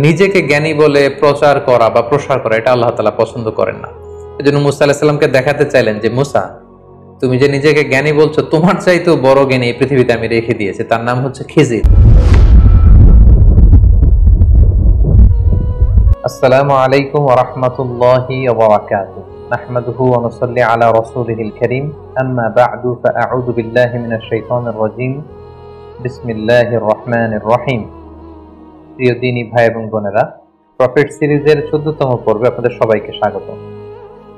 নিজেকে জ্ঞানী বলে প্রচার করা বা প্রসার করা এটা আল্লাহ তাআলা পছন্দ করেন না। এজন্য মুসা আলাইহিস সালামকে দেখাতে চাইলেন যে মুসা, তুমি যে নিজেকে জ্ঞানী বলছো, তোমার চাইতেও বড় জ্ঞানী এই পৃথিবীতে আমি রেখে দিয়েছি, তার নাম হচ্ছে খিজির। আসসালামু আলাইকুম ওয়া রাহমাতুল্লাহি ওয়া বারাকাতুহু। নাহমাদুহু ওয়া নুসাল্লি আলা রাসূলিহিল কারীম। আম্মা বা'দু ফাআউযু বিল্লাহি মিনাশ শাইতানির রাজীম। বিসমিল্লাহির রহমানির রহিম। প্রিয় দিনী ভাই এবং বোনেরা, প্রফেট সিরিজের 14তম পর্বে আপনাদের সবাইকে স্বাগত।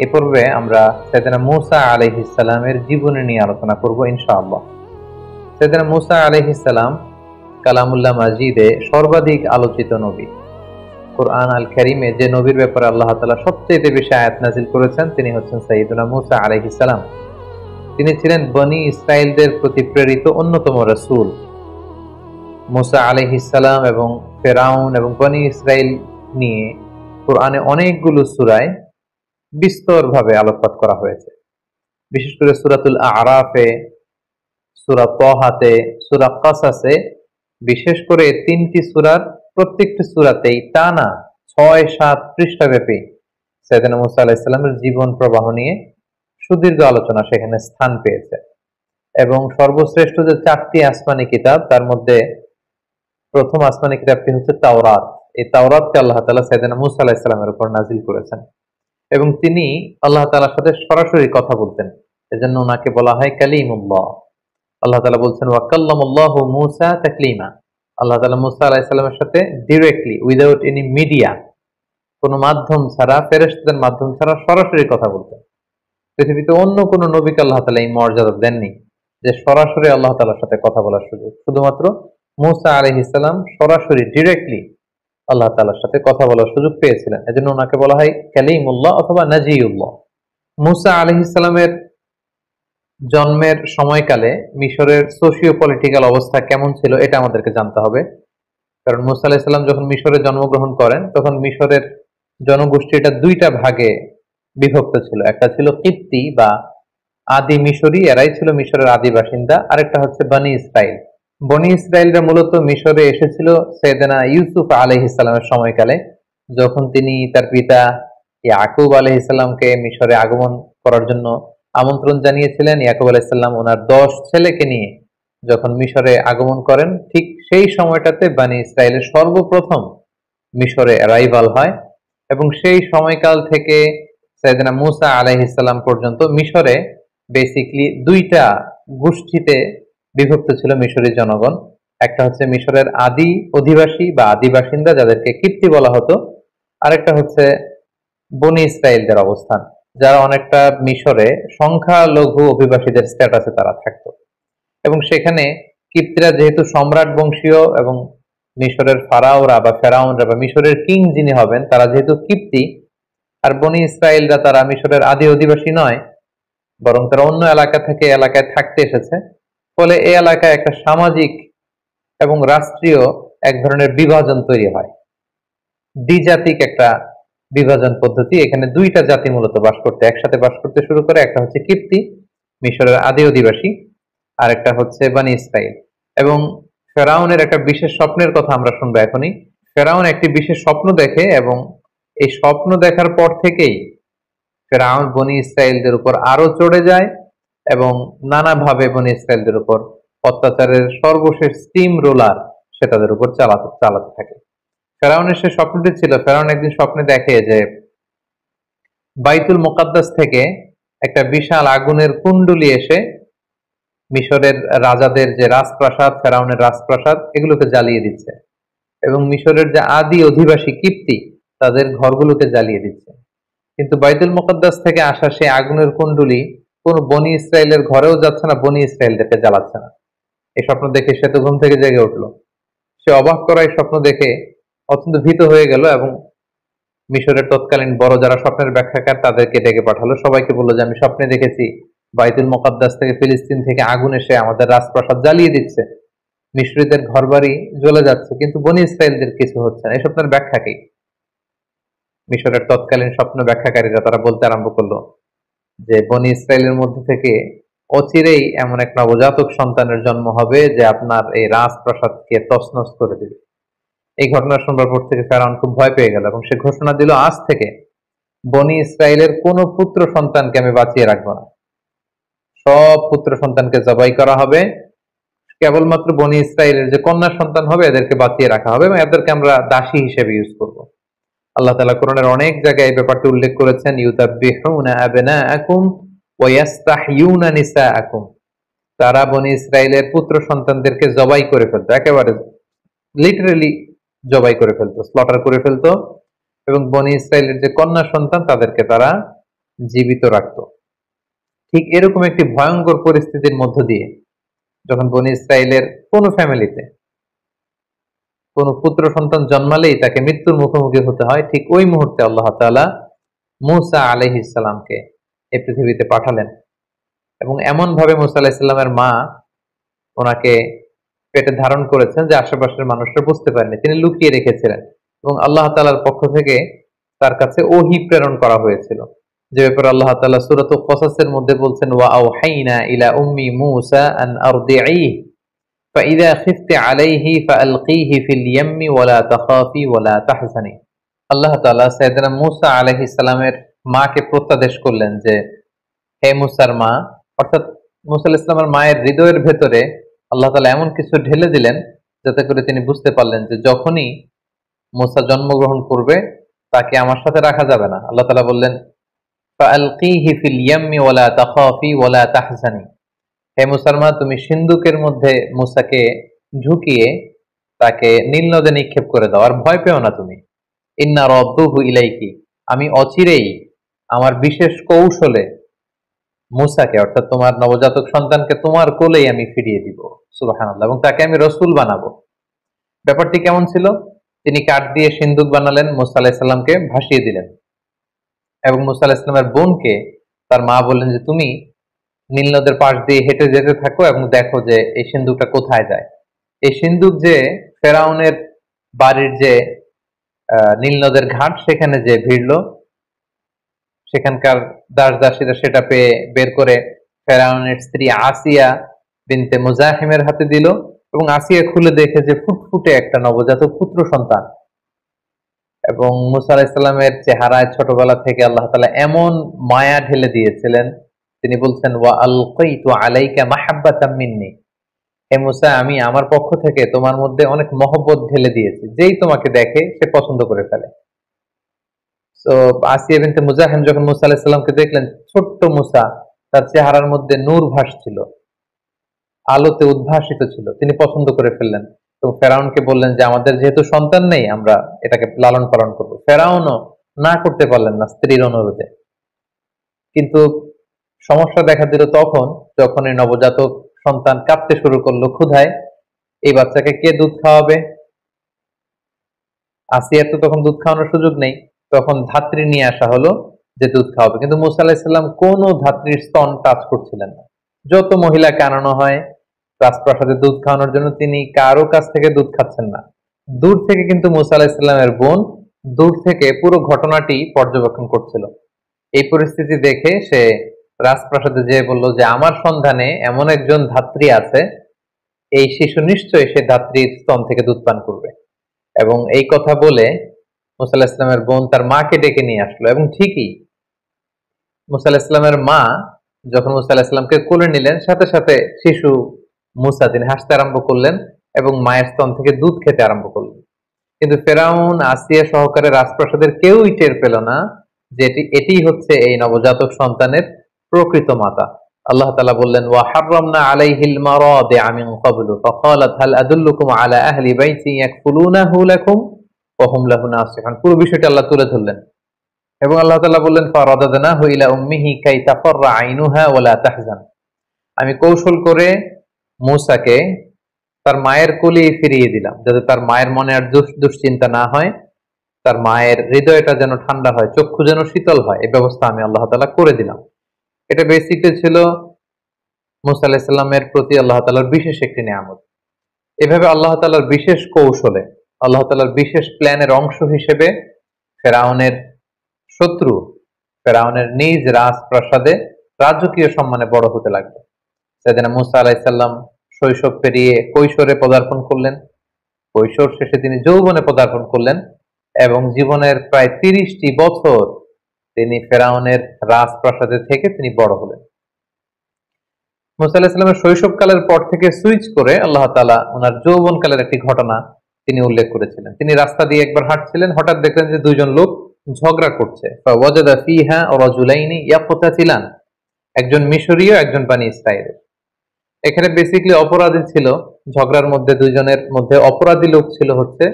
এই পর্বে আমরা সাইয়েদনা মূসা আলাইহিস সালামের জীবনী নিয়ে আলোচনা করব ইনশাআল্লাহ। সাইয়েদনা মূসা আলাইহিস সালাম কালামুল্লাহ মাজিদে সর্বাধিক আলোচিত নবী। কুরআন আল কারীমে যে নবীর ব্যাপারে আল্লাহ তাআলা সবচেয়ে বেশি আয়াত নাযিল করেছেন তিনি হচ্ছেন সাইয়েদনা মূসা আলাইহিস সালাম। তিনি ছিলেন বনী ইসরাইলদের প্রতি প্রেরিত অন্যতম রাসূল। মূসা আলাইহিস সালাম এবং ফেরাউন এবং বনী ইসরাইল নিয়ে কুরআনে অনেকগুলো সূরায় বিস্তরভাবে আলোকপাত করা হয়েছে। বিশেষ করে সূরাতুল আ'রাফে, সূরা তাহাতে, সূরা কাসাসে, বিশেষ করে তিনটি সূরার প্রত্যেকটি সূরাতেই টানা ৬-৭ পৃষ্ঠাব্যাপী সাইয়েদনা মূসা আলাইহিস সালামের জীবন প্রবাহ নিয়ে সুদীর্ঘ আলোচনা সেখানে স্থান পেয়েছে। এবং সর্বশ্রেষ্ঠ যে 4টি আসমানি কিতাব, তার মধ্যে প্রথম আসমানি কিতাবটি হচ্ছে তাওরাত। এই তাওরাতকে আল্লাহ তাআলা সাইয়েদনা মূসা আলাইহিস সালামের উপর নাযিল করেছেন এবং তিনি আল্লাহ তাআলার সাথে সরাসরি কথা বলতেন। এজন্য ওনাকে বলা হয় কালিমুল্লাহ। আল্লাহ তাআলা বলছেন ওয়া কাল্লামাল্লাহু মূসা তাকলিমা। আল্লাহ তাআলা মূসা আলাইহিস সালামের সাথে ডিরেক্টলি, উইদাউট এনি মিডিয়া, কোনো মাধ্যম ছাড়া, ফেরেশতাদের মাধ্যম ছাড়া সরাসরি কথা বলতেন। পৃথিবীতে অন্য কোনো নবীকে আল্লাহ তাআলা এই মর্যাদা দেননি যে সরাসরি আল্লাহ তাআলার সাথে কথা বলার সুযোগ। শুধুমাত্র মূসা আলাইহিস সালাম সরাসরি ডিরেক্টলি আল্লাহ তাআলার সাথে কথা বলার সুযোগ পেয়েছিলেন। এজন্য ওনাকে বলা হয় কালিমুল্লাহ অথবা নাজিউল্লাহ। মূসা আলাইহিস সালামের জন্মের সময়কালে মিশরের সোশিও পলিটিক্যাল অবস্থা কেমন ছিল এটা আমাদেরকে জানতে হবে। কারণ মূসা আলাইহিস সালাম যখন মিশরে জন্মগ্রহণ করেন তখন মিশরের জনগোষ্ঠীটা দুইটা ভাগে বিভক্ত ছিল। একটা ছিল কিপ্তি বা আদি মিশরী, এরাই ছিল মিশরের আদি বাসিন্দা। আরেকটা হচ্ছে বনী ইসরাইল। বনী ইসরাইলরা মূলত মিশরে এসেছিল সাইয়েদনা ইউসুফ আলাইহিস সালামের সময়কালে, যখন তিনি তার পিতা ইয়াকুব আলাইহিস সালামকে মিশরে আগমন করার জন্য আমন্ত্রণ জানিয়েছিলেন। ইয়াকুব আলাইহিস সালাম ওনার 10 ছেলেকে নিয়ে যখন মিশরে আগমন করেন, ঠিক সেই সময়টাতে বনী ইসরাইলের সর্বপ্রথম মিশরে অ্যারাইভাল হয় এবং সেই সময়কাল থেকে সাইয়েদনা মূসা আলাইহিস সালাম পর্যন্ত মিশরে বেসিক্যালি দুইটা গোষ্ঠীতে বিভক্ত ছিল মিশরী জনগণ। একটা হচ্ছে মিশরের আদি অধিবাসী বা আদি বাসিন্দা, যাদেরকে কিপ্তি বলা হতো। আরেকটা হচ্ছে বনী ইসরাইলদের অবস্থান, যারা অনেকটা মিশরে সংখ্যালঘু অভিবাসীদের স্ট্যাটাসে তারা থাকতো। এবং সেখানে কিপ্তিরা যেহেতু সম্রাট বংশীয় এবং মিশরের ফারাওরা বা ফেরাউনরা বা মিশরের কিং যিনি হবেন তারা যেহেতু কিপ্তি, আর বনী ইসরাইলরা তারা মিশরের আদি অধিবাসী নয়, বরং তারা অন্য এলাকা থেকে এলাকায় থাকতে এসেছে। ফলে এই এলাকায় একটা সামাজিক এবং রাষ্ট্রীয় এক ধরনের বিভাজন তৈরি হয়, দ্বিজাতিক একটা বিভাজন পদ্ধতি। এখানে দুইটা জাতি মূলত একসাথে বাস করতে শুরু করে। একটা হচ্ছে কিপ্তি, মিশরের আদি অধিবাসী, আর একটা হচ্ছে বনী ইসরাইল। এবং ফেরাউনের একটা বিশেষ স্বপ্নের কথা আমরা শুনবো এখনই। ফেরাউন একটি বিশেষ স্বপ্ন দেখে এবং এই স্বপ্ন দেখার পর থেকেই ফেরাউন বনী ইসরাইলদের উপর আরো চড়ে যায় এবং নানাভাবে বনী ইসরাইলদের উপর অত্যাচারের সর্বশেষ স্টিম রোলার সে তাদের উপর চালাতে থাকে। ফেরাউনের সে স্বপ্নটি ছিল, ফেরাউন একদিন স্বপ্নে দেখে যে বাইতুল মুকাদ্দাস থেকে একটা বিশাল আগুনের কুণ্ডলী এসে মিশরের রাজাদের যে রাজপ্রাসাদ, ফেরাউনের রাজপ্রাসাদ, এগুলোকে জ্বালিয়ে দিচ্ছে এবং মিশরের যে আদি অধিবাসী কিপ্তি তাদের ঘরগুলোকে জ্বালিয়ে দিচ্ছে। কিন্তু বাইতুল মুকাদ্দাস থেকে আসা সেই আগুনের কুণ্ডলী কোন বনী ইসরাইলের ঘরেও যাচ্ছে না, বনী ইসরাইলদেরকে জ্বালাচ্ছে না। এই স্বপ্ন দেখে সে তো ঘুম থেকে জেগে উঠলো। সে অবাক করা এই স্বপ্ন দেখে অত্যন্ত ভীত হয়ে গেল এবং মিশরের তৎকালীন বড় যারা স্বপ্নের ব্যাখ্যাকার তাদেরকে ডেকে পাঠালো। সবাইকে বললো যে আমি স্বপ্নে দেখেছি বাইতুল মুকাদ্দাস থেকে, ফিলিস্তিন থেকে আগুন এসে আমাদের রাজপ্রাসাদ জ্বালিয়ে দিচ্ছে, মিশরীদের ঘরবাড়ি জ্বলে যাচ্ছে, কিন্তু বনী ইসরাইলদের কিছু হচ্ছে না। এই স্বপ্নের ব্যাখ্যা কি? মিশরের তৎকালীন স্বপ্ন ব্যাখ্যাকারীরা তারা বলতে আরম্ভ করলো যে বনী ইসরাইলের মধ্যে থেকে অচিরেই এমন এক নবজাতক সন্তানের জন্ম হবে যে আপনার এই রাজপ্রাসাদকে তছনছ করে দেবে। এই ঘটনা শুনবার পর থেকে ফেরাউন খুব ভয় পেয়ে গেল এবং সে ঘোষণা দিল, আজ থেকে বনি ইসরায়েলের কোন পুত্র সন্তানকে আমি বাঁচিয়ে রাখবো না, সব পুত্র সন্তানকে জবাই করা হবে, কেবলমাত্র বনি ইসরায়েলের যে কন্যা সন্তান হবে এদেরকে বাঁচিয়ে রাখা হবে এবং এদেরকে আমরা দাসী হিসেবে ইউজ করব। আল্লাহ তাআলা কোরআনের অনেক জায়গায় এই ব্যাপারটি উল্লেখ করেছেন, ইউযাব্বিহুনা আবনাআকুম ওয়া ইস্তাহইয়ুনা নিসাআকুম, তারা বনি ইসরায়েলের পুত্র সন্তানদেরকে জবাই করে ফেলতো, একেবারে লিটারেলি জবাই করে ফেলতো, স্লটার করে ফেলতো, এবং বনি ইসরায়েলের যে কন্যা সন্তান তাদেরকে তারা জীবিত রাখতো। ঠিক এরকম একটি ভয়ঙ্কর পরিস্থিতির মধ্য দিয়ে যখন বনি ইসরায়েলের কোন ফ্যামিলিতে কোন পুত্র সন্তান জন্মালেই তাকে মৃত্যুর মুখোমুখি হতে হয়, ঠিক ওই মুহূর্তে আল্লাহ তাআলা মূসা আলাইহিস সালামকে এই পৃথিবীতে পাঠালেন এবং এমন ভাবে মূসা আলাইহিস সালামের মা ওনাকে পেটে ধারণ করেছেন যে আশেপাশের মানুষরা বুঝতে পারেনি, তিনি লুকিয়ে রেখেছিলেন এবং আল্লাহ তাআলার পক্ষ থেকে তার কাছে ওহী প্রেরণ করা হয়েছিল, যে ব্যাপারে আল্লাহ তাআলা সূরাতুল কসাসের মধ্যে বলছেন, ওয়া আওহাইনা ইলা উম্মি মূসা আন আরদিঈহি ফাইযা খিফতি আলাইহি ফাআলকিহি ফিল ইয়াম্মি ওয়ালা তাখাফি ওয়ালা তাহজানি। আল্লাহ তাআলা সাইয়েদনা মূসা আলাইহিস সালামের মাকে প্রত্যাদেশ করলেন যে, হে মূসার মা, অর্থাৎ মূসা আলাইহিস সালামের মায়ের হৃদয়ের ভেতরে আল্লাহ তাআলা এমন কিছু ঢেলে দিলেন যাতে করে তিনি বুঝতে পারলেন যে যখনই মূসা জন্মগ্রহণ করবে তাকে আমার সাথে রাখা যাবে না। আল্লাহ তাআলা বললেন, ফাআলকিহি ফিল ইয়াম্মি ওয়ালা তাখাফি ওয়ালা তাহজানি, হে মূসার মা, তুমি সিন্ধুকের মধ্যে মূসাকে ঢুকিয়ে তাকে নীল নদে নিক্ষেপ করে দাও, আর ভয় পেও না তুমি। ইন্না রাদ্দুহু ইলাইকি, আমি অচিরেই আমার বিশেষ কৌশলে মূসাকে, অর্থাৎ তোমার নবজাতক সন্তানকে তোমার কোলেই আমি ফিরিয়ে দিব, সুবহানাল্লাহ, এবং তাকে আমি রসুল বানাবো। ব্যাপারটি কেমন ছিল? তিনি কাঠ দিয়ে সিন্ধুক বানালেন, মূসা আলাইহিস সালামকে ভাসিয়ে দিলেন এবং মূসা আলাইহিস সালামের বোনকে তার মা বললেন যে তুমি নীল নদের পাশ দিয়ে হেঁটে যেতে থাকো এবং দেখো যে এই সিন্ধুকটা কোথায় যায়। এই সিন্ধুক যে ফেরাউনের বাড়ির যে নীল নদের ঘাট সেখানে যে ভিড়লো, সেখানকার দাস দাসীরা সেটা পেয়ে বের করে ফেরাউনের স্ত্রী আসিয়া বিনতে মুজাহিমের হাতে দিল এবং আসিয়া খুলে দেখে যে ফুটফুটে একটা নবজাতক পুত্র সন্তান। এবং মূসা আলাইহিস সালামের চেহারায় ছোটবেলা থেকে আল্লাহ তাআলা এমন মায়া ঢেলে দিয়েছিলেন, তিনি বলছেন, ওয়া আলকাইতু আলাইকা মাহাব্বাতাম মিন্নি, হে মূসা, আমি আমার পক্ষ থেকে তোমার মধ্যে অনেক মহব্বত ঢেলে দিয়েছি, যেই তোমাকে দেখে সে পছন্দ করে ফেলে। তো আসিয়া বিনতে মুজাহিম যখন মূসা আলাইহিস সালামকে দেখলেন, ছোট্ট মূসা, তার চেহারার মধ্যে নূর ভাসছিল, আলোতে উদ্ভাসিত ছিল, তিনি পছন্দ করে ফেললেন এবং ফেরাউনকে বললেন যে আমাদের যেহেতু সন্তান নেই আমরা এটাকে লালন পালন করব। ফেরাউনও না করতে পারলেন না স্ত্রীর অনুরোধে। কিন্তু সমস্যা দেখা দিল তখন যখন এই নবজাতক সন্তান কাঁদতে শুরু করলো ক্ষুধায়। এই বাচ্চাকে কে দুধ খাওয়াবে? আসিয়ার তো তখন দুধ খাওয়ানোর সুযোগ নেই, তখন ধাত্রী নিয়ে আসা হলো যে দুধ খাওয়াবে, কিন্তু মূসা আলাইহিস সালাম কোনো ধাত্রীর স্তন টাচ করছিলেন না। যত মহিলাকে আনানো হয় রাজপ্রাসাদে দুধ খাওয়ানোর জন্য, তিনি কারো কাছ থেকে দুধ খাচ্ছেন না। দূর থেকে কিন্তু মূসা আলাইহিস সালামের বোন দূর থেকে পুরো ঘটনাটি পর্যবেক্ষণ করছিল। এই পরিস্থিতি দেখে সে রাজপ্রাসাদে যেয়ে বলল যে আমার সন্ধানে এমন একজন ধাত্রী আছে, এই শিশু নিশ্চয়ই সে ধাত্রীর স্তন থেকে দুধ পান করবে। এবং এই কথা বলে মূসা আলাইহিস সালামের বোন তার মাকে ডেকে নিয়ে আসলো এবং ঠিকই মূসা আলাইহিস সালামের মা যখন মূসা আলাইহিস সালামকে কোলে নিলেন, সাথে সাথে শিশু মূসা তিনি হাসতে আরম্ভ করলেন এবং মায়ের স্তন থেকে দুধ খেতে আরম্ভ করলেন। কিন্তু ফেরাউন, আসিয়া সহকারে রাজপ্রাসাদের কেউই টের পেল না যে এটি হচ্ছে এই নবজাতক সন্তানের প্রকৃত মাতা। আল্লাহ তাআলা বললেন, ওয়া হাররামনা আলাইহিল মারাদিআ মিন ক্বাবলু ফাকালাত হাল আদুল্লুকুম আলা আহলি বাইতিন ইয়াকফুলুনাহু লাকুম ওয়া হুম লাহু নাসিহুন। পুরো বিষয়টি আল্লাহ তুলে ধরলেন এবং আল্লাহ তাআলা বললেন, ফারাদাদনাহু ইলা উম্মিহি কাই তাফাররা আইনুহা ওয়া লা তাহজান, আমি কৌশল করে মূসাকে তার মায়ের কোলে ফিরিয়ে দিলাম যাতে তার মায়ের মনে আর দুশ্চিন্তা না হয়, তার মায়ের হৃদয়টা যেন ঠান্ডা হয়, চক্ষু যেন শীতল হয়, এই ব্যবস্থা আমি আল্লাহ তাআলা করে দিলাম। এটা বেসিকলি ছিল মূসা আলাইহিস সালামের প্রতি আল্লাহ তাআলার বিশেষ একটি নিয়ামত। এভাবে আল্লাহ তাআলার বিশেষ কৌশলে, আল্লাহ তাআলার বিশেষ প্ল্যানের অংশ হিসেবে ফেরাউনের শত্রু, ফেরাউনের নিজ রাজপ্রাসাদে রাজকীয় সম্মানে বড় হতে লাগলো। সেদিন মূসা আলাইহিস সালাম শৈশব পেরিয়ে কৈশোরে পদার্পণ করলেন কৈশোর শেষে তিনি যৌবনে পদার্পণ করলেন এবং জীবনের প্রায় 30টি বছর তিনি ফেরাউনের রাজপ্রাসাদে থেকে তিনি বড় হলেন। মুসা আলাইহিস সালামের শৈশবকালের পর থেকে সুইচ করে আল্লাহ তাআলা ওনার যৌবনকালের একটি ঘটনা তিনি উল্লেখ করেছিলেন। তিনি রাস্তা দিয়ে একবার হাঁটছিলেন, হঠাৎ দেখলেন যে দুইজন লোক ঝগড়া করছে। ফাওয়াজাদা ফিহা রাজুলাইনি ইয়াকতাতিলান, একজন মিশরীয়, একজন বনী ইসরাইল। এখানে বেসিক্যালি অপরাধী ছিল ঝগড়ার মধ্যে, দুইজনের মধ্যে অপরাধী লোক ছিল হচ্ছে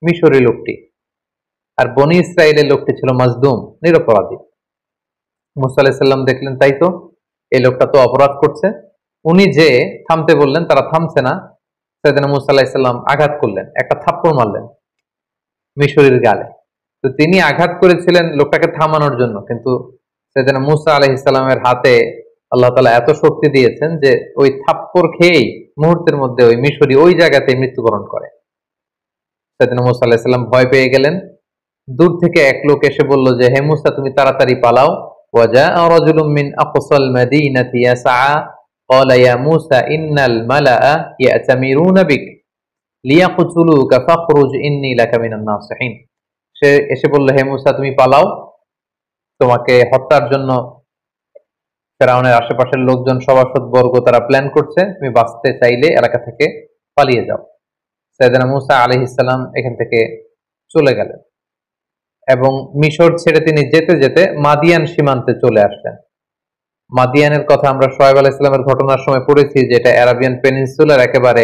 মিশরী লোকটি, আর বনী ইসরাইলের লোকটি ছিল মাজদুম, নিরপরাধী। মুসা আলাইহিস সালাম দেখলেন তাই তো, এই লোকটা তো অপরাধ করছে। উনি যে থামতে বললেন, তারা থামছে না। সাইয়েদনা মুসা আলাইহিস সালাম আঘাত করলেন, একটা থাপ্পড় মারলেন মিশরীর গালে। তো তিনি আঘাত করেছিলেন লোকটাকে থামানোর জন্য, কিন্তু সাইয়েদনা মুসা আলাইহিস সালামের হাতে আল্লাহ তাআলা এত শক্তি দিয়েছেন যে ওই থাপ্পড় খেয়েই মুহূর্তের মধ্যে ওই মিশরী ওই জায়গাতে মৃত্যুবরণ করে। সাইয়েদনা মুসা আলাইহিস সালাম ভয় পেয়ে গেলেন। দূর থেকে এক লোক এসে বলল যে, হে মুসা, তুমি তাড়াতাড়ি পালাও। ওয়াজাআ রাজুলুম মিন আকসাল মাদিনাতি ইয়াসআ ক্বালা ইয়া মুসা ইন্নাল মালাআ ইয়াতামিরুনা বিক লিয়াকতুলুকা ফাখরুজ ইন্নী লাকা মিনান নাসিহিন। সে এসে বলল, হে মুসা, তুমি পালাও, তোমাকে হত্যার জন্য ফেরাউনের আশেপাশের লোকজন, সভাসদ বর্গ তারা প্ল্যান করছে, তুমি বাঁচতে চাইলে এলাকা থেকে পালিয়ে যাও। সাইয়েদনা মুসা আলাইহিস সালাম এখান থেকে চলে গেলেন এবং মিশর ছেড়ে তিনি যেতে যেতে মাদিয়ান সীমান্তে চলে আসলেন। মাদিয়ানের কথা আমরা শুআয়ব আলাইহিস সালামের ঘটনার সময় পড়েছি, যে এটা আরাবিয়ান পেনিনসুলার একেবারে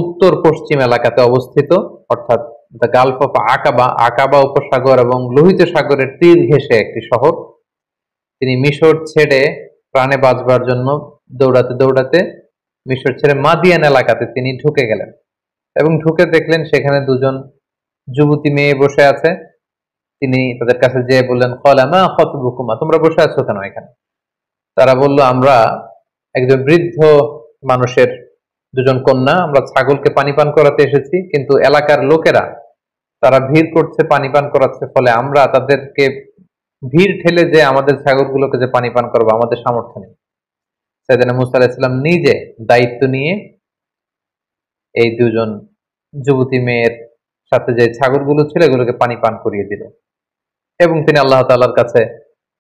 উত্তর পশ্চিম এলাকাতে অবস্থিত, অর্থাৎ দ্য গালফ অফ আকাবা, আকাবা উপসাগর এবং লোহিত সাগরের তীর ঘেঁষে একটি শহর। তিনি মিশর ছেড়ে প্রাণে বাঁচবার জন্য দৌড়াতে দৌড়াতে মিশর ছেড়ে মাদিয়ান এলাকাতে তিনি ঢুকে গেলেন এবং ঢুকে দেখলেন সেখানে দুজন যুবতী মেয়ে বসে আছে। তিনি তাদের কাছে যেয়ে বললেন, ক্বালা মা খাতবুকুমা, তোমরা বসে আছো কেন এখানে? তারা বলল, আমরা একজন বৃদ্ধ মানুষের দুজন কন্যা, আমরা ছাগলকে পানি পান করাতে এসেছি, কিন্তু এলাকার লোকেরা তারা ভিড় করছে, পানি পান করাচ্ছে, ফলে আমরা তাদেরকে ভিড় ঠেলে যে আমাদের ছাগলগুলোকে যে পানি পান করবো আমাদের সামর্থ্য নেই। সাইয়েদনা মুসা আলাইহিস সালাম নিজে দায়িত্ব নিয়ে এই দুজন যুবতী মেয়ের সাথে যে ছাগলগুলো ছিল এগুলোকে পানি পান করিয়ে দিল এবং তিনি আল্লাহ তাআলার কাছে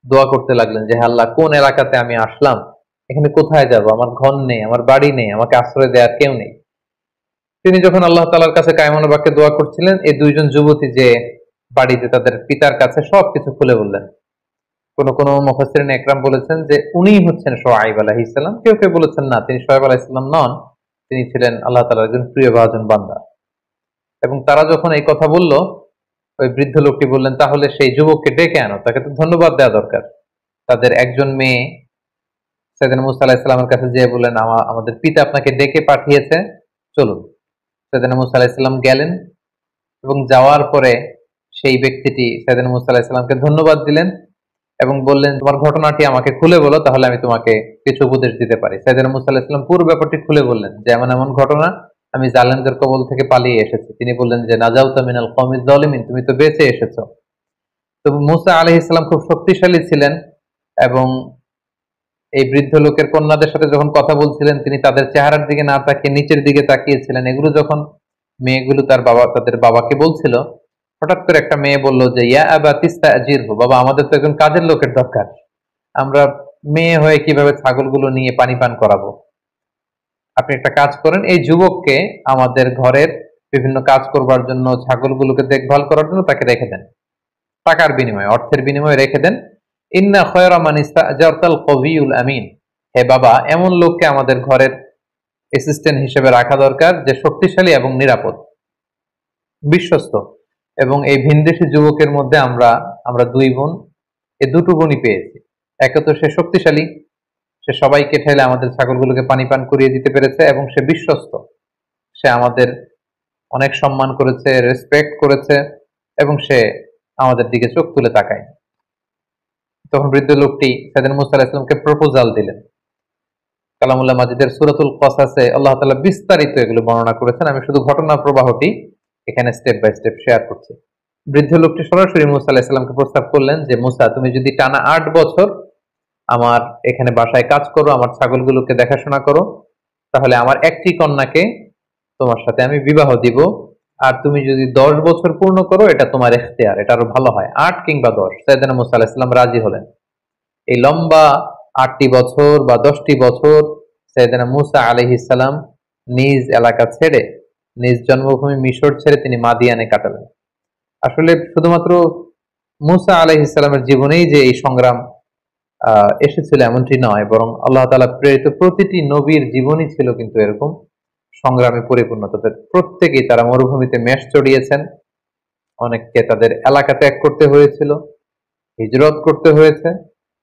দোয়া করতে লাগলেন যে, হে আল্লাহ, কোন এলাকাতে আমি আসলাম, এখানে কোথায় যাব? আমার ঘর নেই, আমার বাড়ি নেই, আমাকে আশ্রয় দেওয়ার কেউ নেই। তিনি যখন আল্লাহ তাআলার কাছে কায়মনে বাক্যে দোয়া করছিলেন, এই দুইজন যুবতী যে বাড়িতে তাদের পিতার কাছে সবকিছু খুলে বললেন। কোন কোন মুফাসসিরিন একরাম বলেছেন যে উনিই হচ্ছেন শুআয়ব আলাইহিস সালাম, কেউ কেউ বলেছেন না, তিনি শুআয়ব আলাইহিস সালাম নন, তিনি ছিলেন আল্লাহ তাআলার একজন প্রিয় ভাজন বান্দা। এবং তারা যখন এই কথা বলল, ওই বৃদ্ধ লোকটি বললেন, তাহলে সেই যুবককে ডেকে আনো, তাকে তো ধন্যবাদ দেওয়া দরকার। তাদের একজন মেয়ে সাইয়েদনা মুসা আলাইহিস সালামের কাছে যেয়ে বললেন, আমাদের পিতা আপনাকে ডেকে পাঠিয়েছে, চলুন। সাইয়েদনা মুসা আলাইহিস সালাম গেলেন এবং যাওয়ার পরে সেই ব্যক্তিটি সাইয়েদনা মুসা আলাইহিস সালামকে ধন্যবাদ দিলেন এবং বললেন, তোমার ঘটনাটি আমাকে খুলে বলো, তাহলে আমি তোমাকে কিছু উপদেশ দিতে পারি। সাইয়েদনা মুসা আলাইহিস সালাম পুরো ব্যাপারটি খুলে বললেন যে এমন এমন ঘটনা, আমি জালেমদের কবল থেকে পালিয়ে এসেছি। তিনি বললেন যে, নাজাউতা মিনাল কওমিজ যালিমিন, তুমি তো বেঁচে এসেছো। তো মুসা আলাইহিস সালাম খুব শক্তিশালী ছিলেন এবং এই বৃদ্ধ লোকের কন্যাদের সাথে যখন কথা বলছিলেন, তিনি তাদের চেহারার দিকে না তাকিয়ে নিচের দিকে তাকিয়েছিলেন। এগুলো যখন মেয়েগুলো তাদের বাবাকে বলছিল, হঠাৎ করে একটা মেয়ে বলল যে, ইয়া আবা তিস্তাজিরহু, বাবা, আমাদের তো একজন কাজের লোকের দরকার, আমরা মেয়ে হয়ে কিভাবে ছাগলগুলো নিয়ে পানি পান করাবো? আপনি একটা কাজ করেন, এই যুবককে আমাদের ঘরের বিভিন্ন কাজ করবার জন্য, ছাগলগুলোকে দেখভাল করার জন্য তাকে রেখে দেন, টাকার বিনিময়ে, অর্থের বিনিময়ে রেখে দেন। ইন্না খায়রা মান ইস্তাজারতাল কবিয়ুল আমিন, হে বাবা, এমন লোককে আমাদের ঘরের অ্যাসিস্ট্যান্ট হিসেবে রাখা দরকার যে শক্তিশালী এবং নিরাপদ, বিশ্বস্ত। এবং এই ভিনদেশী যুবকের মধ্যে আমরা দুই বোন, এই দুটো গুণই পেয়েছি। একে তো সে শক্তিশালী, সে সবাইকে ঠেলে আমাদের ছাগলগুলোকে পানি পান করিয়ে দিতে পেরেছে, এবং সে বিশ্বস্ত, সে আমাদের অনেক সম্মান করেছে, রেসপেক্ট করেছে, এবং সে আমাদের দিকে চোখ তুলে তাকায়। তখন বৃদ্ধ লোকটি সাইয়েদনা মুসা আলাইহিস সালামকে প্রপোজাল দিলেন। কালামুল্লাহ মাজিদের সূরাতুল কসাসে আল্লাহ তাআলা বিস্তারিত এগুলো বর্ণনা করেছেন, আমি শুধু ঘটনা প্রবাহটি এখানে স্টেপ বাই স্টেপ শেয়ার করছি। বৃদ্ধ লোকটি সরাসরি মুসা আলাইহিস সালামকে প্রস্তাব করলেন যে, মুসা, তুমি যদি টানা 8 বছর আমার এখানে বাসায় কাজ করো, আমার ছাগলগুলোকে দেখাশোনা করো, তাহলে আমার একটি কন্যাকে তোমার সাথে আমি বিবাহ দিব, আর তুমি যদি 10 বছর পূর্ণ করো এটা তোমার ইখতিয়ার, এটা আরো ভালো হয়, 8 কিংবা 10। সাইয়েদনা মুসা আলাইহিস সালাম রাজি হলেন। এই লম্বা 8টি বছর বা 10টি বছর সাইয়েদনা মুসা আলাইহিস সালাম নিজ এলাকা ছেড়ে, নিজ জন্মভূমি মিশর ছেড়ে তিনি মাদিয়ানে কাটালেন। আসলে শুধুমাত্র মুসা আলাইহিস সালামের জীবনেই যে এই সংগ্রাম এসেছিল এমনটি নয়, বরং আল্লাহ তাআলা প্রেরিত প্রতিটি নবীর জীবনই ছিল কিন্তু এরকম সংগ্রামে পরিপূর্ণ। তাদের প্রত্যেকেই তারা মরুভূমিতে মেষ চড়িয়েছেন, অনেককে তাদের এলাকা ত্যাগ করতে হয়েছিল, হিজরত করতে হয়েছে,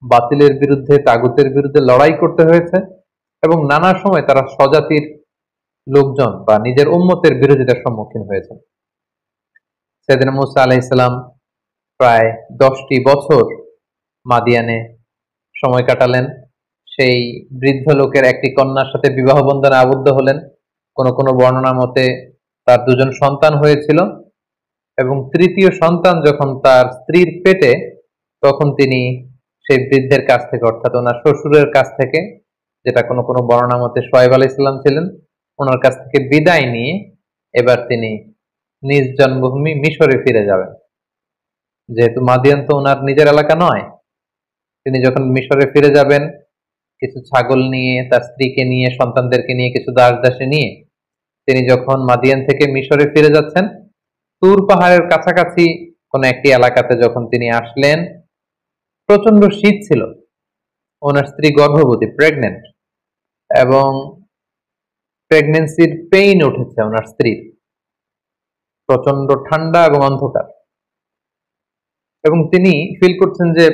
বাতিলের বিরুদ্ধে তাগুতের বিরুদ্ধে লড়াই করতে হয়েছে, এবং নানা সময় তারা স্বজাতির লোকজন বা নিজের উম্মতের বিরোধিতার সম্মুখীন হয়েছেন। সাইয়েদনা মুসা আলাইহিস সালাম প্রায় 10টি বছর মাদিয়ানে সময় কাটালেন। সেই বৃদ্ধ লোকের একটি কন্যার সাথে বিবাহ বন্ধনে আবদ্ধ হলেন। কোন কোন বর্ণনা মতে তার 2জন সন্তান হয়েছিল, এবং তৃতীয় সন্তান যখন তার স্ত্রীর পেটে, তখন তিনি সেই বৃদ্ধের কাছ থেকে, অর্থাৎ ওনার শ্বশুরের কাছ থেকে, যেটা কোন কোন বর্ণনা মতে শুআয়ব আলাইহিস সালাম ছিলেন, ওনার কাছ থেকে বিদায় নিয়ে এবার তিনি নিজ জন্মভূমি মিশরে ফিরে যাবেন। যেহেতু মাদিয়ান তো ওনার নিজের এলাকা নয়, তিনি যখন মিশরে ফিরে যাবেন কিছু ছাগল নিয়ে, তার স্ত্রীকে নিয়ে, সন্তানদেরকে নিয়ে, কিছু দাস দাসী নিয়ে, তিনি যখন মাদিয়ান থেকে মিশরে ফিরে যাচ্ছেন, তুর পাহাড়ের কাছাকাছি কোন একটি এলাকাতে যখন তিনি আসলেন, প্রচন্ড শীত ছিল, ওনার স্ত্রী গর্ভবতী, প্রেগনেন্ট, এবং প্রেগনেন্সির পেইন উঠেছে ওনার স্ত্রীর, প্রচন্ড ঠান্ডা এবং অন্ধকার, এবং তিনি ফিল করছেন যে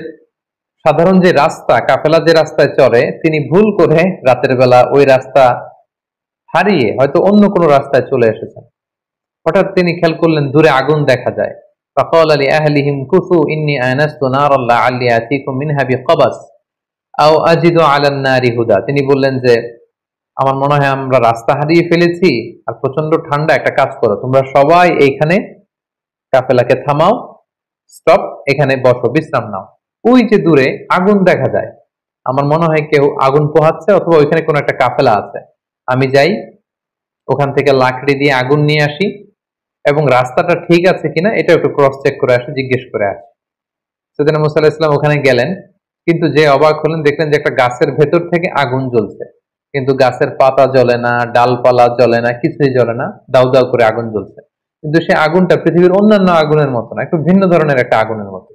সাধারণ যে রাস্তা, কাফেলা যে রাস্তায় চলে, তিনি ভুল করে রাতের বেলা ওই রাস্তা হারিয়ে হয়তো অন্য কোনো রাস্তায় চলে এসেছেন। হঠাৎ তিনি খেয়াল করলেন দূরে আগুন দেখা যায়। فقال لأهلهم كثوا إني آنست نارا لعلي آتيكم منها بقبس أو أجد على النار هدى। তিনি বললেন যে আমার মনে হয় আমরা রাস্তা হারিয়ে ফেলেছি, আর প্রচন্ড ঠান্ডা, একটা কাজ করো, তোমরা সবাই এইখানে কাফেলাকে থামাও, স্টপ, এখানে বসো, বিশ্রাম নাও। ওই যে দূরে আগুন দেখা যায়, আমার মনে হয় কেউ আগুন পোহাচ্ছে, অথবা ওইখানে কোনো একটা কাফেলা আছে, আমি যাই ওখান থেকে লাকড়ি দিয়ে আগুন নিয়ে আসি, এবং রাস্তাটা ঠিক আছে কিনা এটা একটু ক্রস চেক করে আসি, জিজ্ঞেস করে আসি। সাইয়েদনা মুসা আলাইহিস সালাম ওখানে গেলেন, কিন্তু যে অবাক হলেন, দেখলেন যে একটা গাছের ভেতর থেকে আগুন জ্বলছে, কিন্তু গাছের পাতা জ্বলে না, ডালপালা জ্বলে না, কিছুই জ্বলে না, দাউ দাউ করে আগুন জ্বলছে। কিন্তু সেই আগুনটা পৃথিবীর অন্যান্য আগুনের মতো না, একটু ভিন্ন ধরনের একটা আগুনের মতো,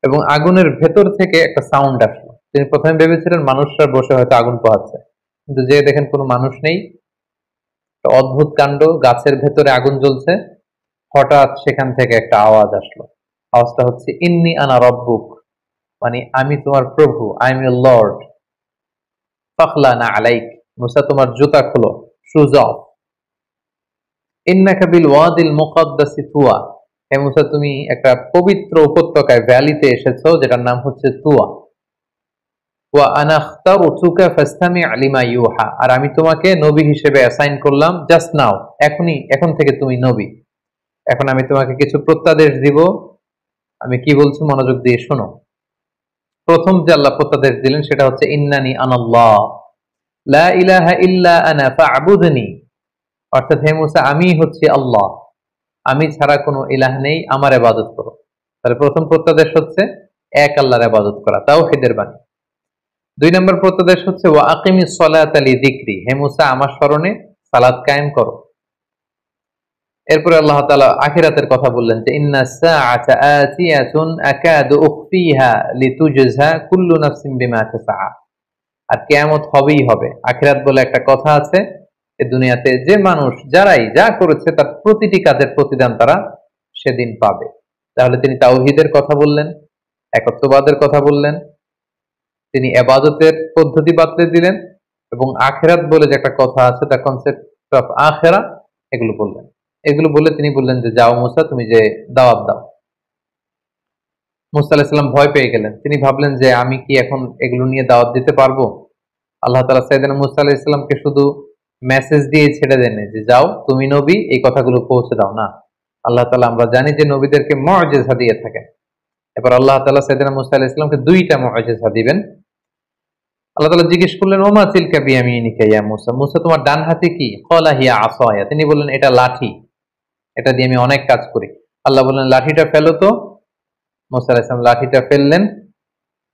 এবং আগুনের ভেতর থেকে একটা সাউন্ড আসলো। তিনি প্রথমে ভেবেছিলেন মানুষরা বসে হয়তো আগুন পোহাচ্ছে, কিন্তু যে দেখেন কোনো মানুষ নেই, অদ্ভুত কাণ্ড, গাছের ভেতরে আগুন জ্বলছে। হঠাৎ সেখান থেকে একটা আওয়াজ আসলো, আওয়াজটা হচ্ছে ইন্নি আনা রব্বুক, মানে আমি তোমার প্রভু, আই এম ইউর লর্ড, ফাখলানা আলাইক, মুসা তোমার জুতা খুলো, শুজ অফ, ইন্নাকা বিল ওয়াদিল মুকাদ্দাসি তুয়া, হে মুসা তুমি একটা পবিত্র উপত্যকায়, ভ্যালিতে এসেছো, যেটার নাম হচ্ছে তুয়া। ওয়া আনা আখতারতুকা ফাসতামি' লিমা ইউহা, আর আমি তোমাকে নবী হিসেবে অ্যাসাইন করলাম জাস্ট নাও, এখন থেকে তুমি নবী। এখন আমি তোমাকে কিছু প্রত্যাদেশ দিব, আমি কি বলছি মনোযোগ দিয়ে শোনো। প্রথম যে আল্লাহ প্রত্যাদেশ দিলেন সেটা হচ্ছে ইন্নানি আনাল্লাহ লা ইলাহা ইল্লা আনা ফা'বুদনি, অর্থাৎ হে মুসা আমি হচ্ছি আল্লাহ, আমি ছাড়া কোনো ইলাহ নেই, আমার ইবাদত করো। তাহলে প্রথম প্রত্যাদেশ হচ্ছে এক আল্লাহর ইবাদত করা, তাওহীদের বাণী। 2 নম্বর প্রত্যাদেশ হচ্ছে ওয়া আকিমিস সালাতা লিযিকরি, হে মুসা আমার স্মরণে সালাত কায়েম করো। এরপরে আল্লাহ তাআলা আখিরাতের কথা বললেন যে ইন্নাস সাআতা আতিয়াতুন আকাদু উখফিহা লিতুজজা কুল্লু নাফসিন বিমা তাসআ, আর কিয়ামত হবেই হবে। আখিরাত বলে একটা কথা আছে, এই দুনিয়াতে যে মানুষ যারাই যা করেছে তার প্রতিটি কাজের প্রতিদান তারা সেদিন পাবে। তাহলে তিনি তাওহীদের কথা বললেন, একত্ববাদের কথা বললেন, তিনি ইবাদতের পদ্ধতি বাতলে দিলেন, এবং আখিরাত বলে যে একটা কথা আছে, দ্য কনসেপ্ট অফ আখিরা, এগুলো বললেন। এগুলো বলে তিনি বললেন যে যাও মুসা, তুমি যে দাওয়াত দাও। মুসা আলাইহিস সালাম ভয় পেয়ে গেলেন, তিনি ভাবলেন যে আমি কি এখন এগুলো নিয়ে দাওয়াত দিতে পারবো? আল্লাহ তাআলা সাইয়েদনা মুসা আলাইহিস সালামকে শুধু মেসেজ দিয়ে ছেড়ে দেন যে যাও তুমি নবী, এই কথাগুলো পৌঁছে দাও না। আল্লাহ তাআলা আমরা জানি যে নবীদেরকে মুআজিজা দিয়ে থাকেন। এবার আল্লাহ তাআলা সাইয়েদনা মুসা আলাইহিস সালামকে 2টা মুআজিজা দিবেন। আল্লাহ তাআলা জিজ্ঞেস করলেন, ওমা তিলকা বিয়ামিনিকা ইয়া মূসা, মূসা তোমার ডান হাতে কি? ক্বালা হিয়া আসায়া, তিনি বললেন এটা লাঠি, এটা দিয়ে আমি অনেক কাজ করি। আল্লাহ বললেন লাঠিটা ফেলো তো। মূসা আলাইহিস সালাম লাঠিটা ফেললেন,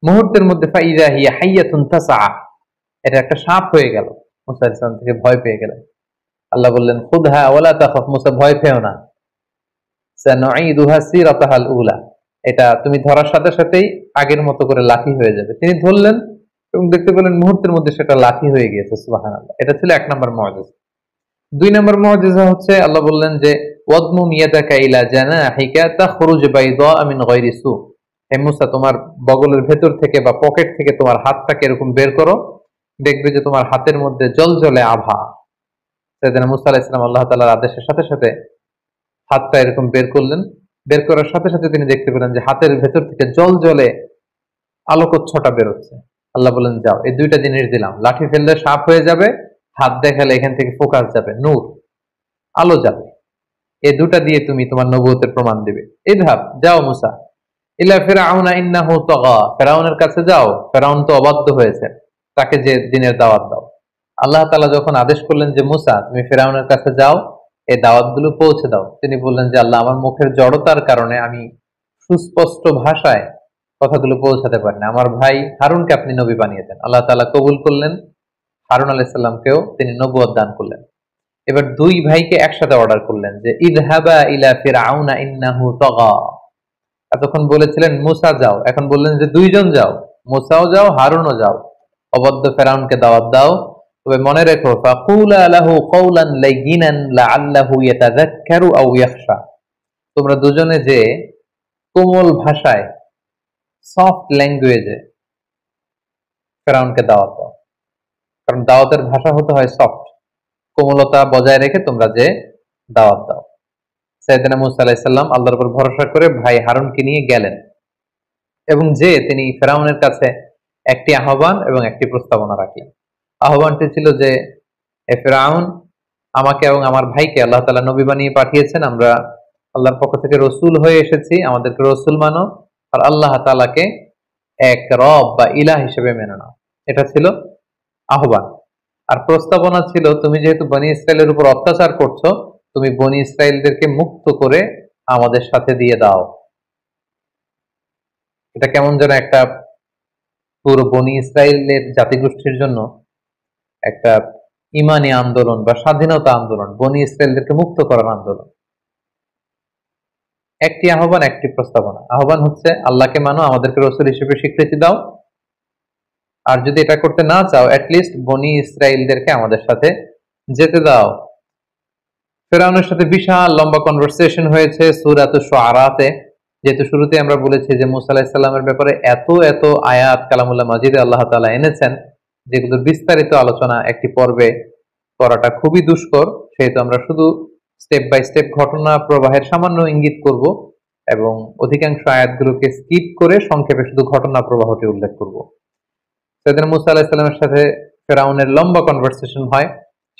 মুহূর্তের মধ্যে ফাইযা হিয়া হাইয়াতুন তাসআ, এটা একটা সাপ হয়ে গেল। মূসা আলাইহিস সালাম থেকে ভয় পেয়ে গেলেন। আল্লাহ বললেন খুদহা ওয়ালা তাখাফ, মূসা ভয় পেও না, সানুঈদুহা সিরাতাহাল উলা, এটা তুমি ধরার সাথে সাথেই আগের মতো করে লাঠি হয়ে যাবে। তিনি ধরলেন এবং দেখতে পেলেন মুহূর্তের মধ্যে সেটা লাঠি হয়ে গিয়েছে। সুবহানাল্লাহ। এটা ছিল এক নম্বর মুআজিজা। দুই নম্বর মুআজিজা হচ্ছে আল্লাহ বললেন যে ওয়াদমুম ইয়াদাকা ইলা জানাহিকা তাখরুজ বাইদা মিন গায়রি সু, হে মূসা তোমার বগলের ভেতর থেকে বা পকেট থেকে তোমার হাতটাকে এরকম বের করো, দেখবে যে তোমার হাতের মধ্যে জ্বলজ্বলে আভা। সাইয়েদনা মূসা আলাইহিস সালাম আল্লাহ তাআলার আদেশের সাথে সাথে হাতটা এরকম বের করলেন। বের করার সাথে সাথে তিনি দেখতে পেলেন যে হাতের ভেতর থেকে জ্বলজ্বলে আলোকচ্ছটা বেরোচ্ছে। আল্লাহ বলেন যাও, এই দুইটা জিনিস দিলাম, লাঠি ফেললে সাপ হয়ে যাবে, হাত দেখালে এখান থেকে ফোকাস যাবে, নূর, আলো যাবে। এই দুটা দিয়ে তুমি তোমার নবুয়তের প্রমাণ দিবে। ইযহাব, যাও মূসা, ইলা ফিরআউনা ইন্নাহু তাগা, ফিরআউনের কাছে যাও, ফিরআউন তো অবাধ্য হয়েছে, তাকে যে দিনের দাওয়াত দাও। আল্লাহ তাআলা যখন আদেশ করলেন যে মূসা তুমি ফিরআউনের কাছে যাও, এই দাওয়াতগুলো পৌঁছে দাও, তিনি বললেন যে আল্লাহ আমার মুখের জড়তার কারণে আমি সুস্পষ্ট ভাষায় কথাগুলো পৌঁছাতে পারি না, আমার ভাই হারুনকে আপনি নবী বানিয়ে দেন। আল্লাহ তাআলা কবুল করলেন, হারুন আলাইহিস সালামকেও তিনি নবুয়ত দান করলেন। এবার দুই ভাইকে একসাথে অর্ডার করলেন যে ইযহাবা ইলা ফিরআউনা ইন্নাহু তাগা। এতক্ষণ বলেছিলেন মূসা যাও, এখন বললেন যে দুইজন যাও, মূসাও যাও হারুনও যাও, অবাধ্য ফিরআউনকে দাওয়াত দাও। তবে মনে রেখো ফাকুলা লাহু কাওলান লাইয়িনান লাআল্লাহু ইয়াতাযাক্কারু আও ইয়াখশা, তোমরা দুজনে যে কোমল ভাষায়, সফট ল্যাঙ্গুয়েজে ফিরআউনকে দাওয়াত দাও, কারণ দাওয়াতের ভাষা হতে হয় সফট, কোমলতা বজায় রেখে তোমরা যে দাওয়াত দাও। সাইয়েদনা মূসা আলাইহিস সালাম আল্লাহর উপর ভরসা করে ভাই হারুনকে নিয়ে গেলেন এবং যে তিনি ফিরআউনের কাছে একটি আহ্বান এবং একটি প্রস্তাবনা রাখলেন। আহ্বানটি ছিল যে এ ফিরআউন, আমাকে এবং আমার ভাইকে আল্লাহ তাআলা নবী বানিয়ে পাঠিয়েছেন, আমরা আল্লাহর পক্ষ থেকে রসুল হয়ে এসেছি, আমাদেরকে রসুল মানো আর আল্লাহ তাআলাকে এক রব বা ইলাহ হিসেবে মেনে নাও। এটা ছিল আহ্বান। আর প্রস্তাবনা ছিল তুমি যেহেতু বনি ইসরায়েলের উপর অত্যাচার করছো, তুমি বনি ইসরায়েলদেরকে মুক্ত করে আমাদের সাথে দিয়ে দাও। এটা কেমন যেন একটা পুরো বনি ইসরায়েলের জাতিগোষ্ঠীর জন্য একটা ইমানি আন্দোলন বা স্বাধীনতা আন্দোলন, বনি ইসরায়েলদেরকে মুক্ত করার আন্দোলন। একটি আহ্বান, একটি প্রস্তাবনা। আহ্বান হচ্ছে আল্লাহকে মানো, আমাদেরকে রসুল হিসেবে স্বীকৃতি দাও, আর যদি এটা করতে না চাও অ্যাটলিস্ট বনি ইসরায়েলদেরকে আমাদের সাথে যেতে দাও। ফিরআউনের সাথে বিশাল লম্বা কনভারসেশন হয়েছে সূরাতুশ শুআরাতে, যেহেতু শুরুতে আমরা বলেছি যে মূসা আলাইহিস সালামের ব্যাপারে এত এত আয়াত কালামুল্লাহ মাজিদে আল্লাহ তাআলা এনেছেন যেগুলোর বিস্তারিত আলোচনা একটি পর্বে করাটা খুবই দুষ্কর, সেহেতু আমরা শুধু স্টেপ বাই স্টেপ ঘটনা প্রবাহের সামান্য ইঙ্গিত করব এবং অধিকাংশ আয়াতগুলোকে স্কিপ করে সংক্ষেপে শুধু ঘটনা প্রবাহটি উল্লেখ করব। সাইয়েদনা মূসা আলাইহিস সালামের সাথে ফিরআউনের লম্বা কনভারসেশন হয়।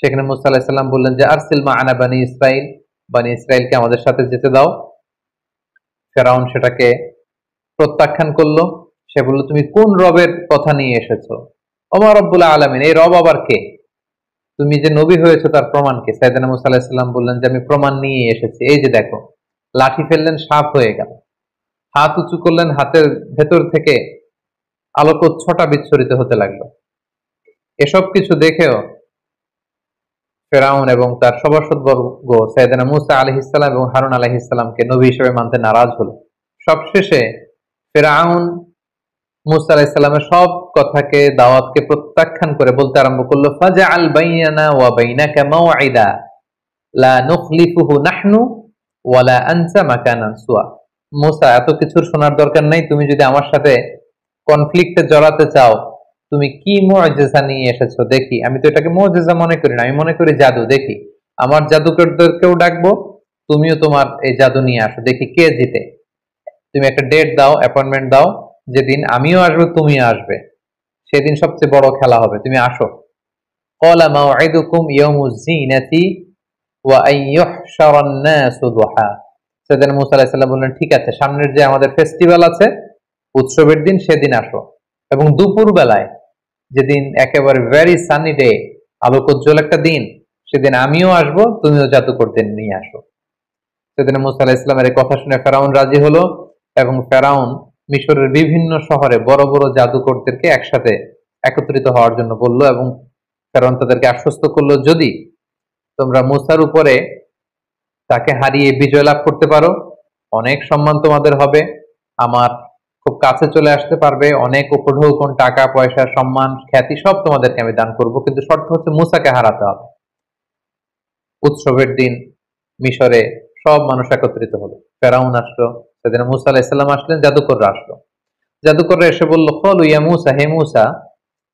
সেখানে মূসা আলাইহিস সালাম বললেন যে আরসিল মা'আনা বানি ইসরাইল, বানি ইসরাইলকে আমাদের সাথে যেতে দাও। ফিরআউন সেটাকে প্রত্যাখ্যান করলো। সে বলল তুমি কোন রবের কথা নিয়ে এসেছো? ওমা রব্বুল আলামিন, এই রব আবার কে? তুমি যে নবী হয়েছো তার প্রমাণ কি? সাইয়েদনা মূসা আলাইহিস সালাম বললেন যে আমি প্রমাণ নিয়ে এসেছি, এই যে দেখো। লাঠি ফেললেন, সাপ হয়ে গেল। হাত উঁচু করলেন, হাতের ভেতর থেকে আলোকচ্ছটা বিচ্ছুরিত হতে লাগলো। এসব কিছু দেখেও ফিরআউন এবং তার সভাসদবর্গ সাইয়েদনা মূসা আলাইহিস সালাম এবং হারুন আলাইহিস সালামকে নবী হিসেবে মানতে নারাজ হলো। সবশেষে ফিরআউন মূসা আলাইহিস সালামের সব কথাকে, দাওয়াতকে প্রত্যাখ্যান করে বলতে আরম্ভ করলো ফাজআল বাইনানা ওয়া বাইনাকা মাওঈদা লা নুখলিফুহু নাহনু ওয়ালা আনতা মাকানান সুয়া। মূসা, এত কিছুর শোনার দরকার নাই, তুমি যদি আমার সাথে কনফ্লিক্টে জড়াতে চাও, তুমি কি মুআজিজা নিয়ে এসেছো দেখি। আমি তো এটাকে মুআজিজা মনে করি না, আমি মনে করি জাদু। দেখি, আমার জাদুকরদেরকেও ডাকবো, তুমিও তোমার এই জাদু নিয়ে আসো, দেখি কে জিতে। তুমি একটা ডেট দাও, অ্যাপয়েন্টমেন্ট দাও, যেদিন আমিও আসবো তুমিও আসবে, সেদিন সবচেয়ে বড় খেলা হবে, তুমি আসো। ক্বালা মাওঈদুকুম ইয়াউমুজ যিনাতি ওয়া আন ইউহশারান নাসু দুহা। সাইয়েদনা মূসা আলাইহিস সালাম বললেন ঠিক আছে, সামনের যে আমাদের ফেস্টিভ্যাল আছে, উৎসবের দিন, সেদিন আসো এবং দুপুর বেলায় যেদিন একেবারে ভেরি সানি ডে, আলোকোজ্জ্বল একটা দিন, সেদিন আমিও আসবো, তুমিও জাদুকরদের নিয়ে আসো। সেদিন মুসা আলাইহিস সালামের এই কথা শুনে ফেরাউন রাজি হলো, এবং ফেরাউন মিশরের বিভিন্ন শহরে বড় বড় জাদুকরদেরকে একসাথে একত্রিত হওয়ার জন্য বলল, এবং ফেরাউন তাদেরকে আশ্বস্ত করলো, যদি তোমরা মুসার উপরে তাকে হারিয়ে বিজয় লাভ করতে পারো, অনেক সম্মান তোমাদের হবে, আমার খুব কাছে চলে আসতে পারবে, অনেক উপঢৌকন, টাকা পয়সা, সম্মান, খ্যাতি সব তোমাদেরকে আমি দান করব, কিন্তু শর্ত হচ্ছে মুসাকে হারাতে হবে। উৎসবের দিন মিশরে সব মানুষ একত্রিত হলো, ফেরাউন আসলো, সেদিন মুসা আলাইহিস সালাম আসলেন, জাদুকররা আসলো। জাদুকররা এসে বলল, ক্বালু ইয়া মুসা, হে মুসা,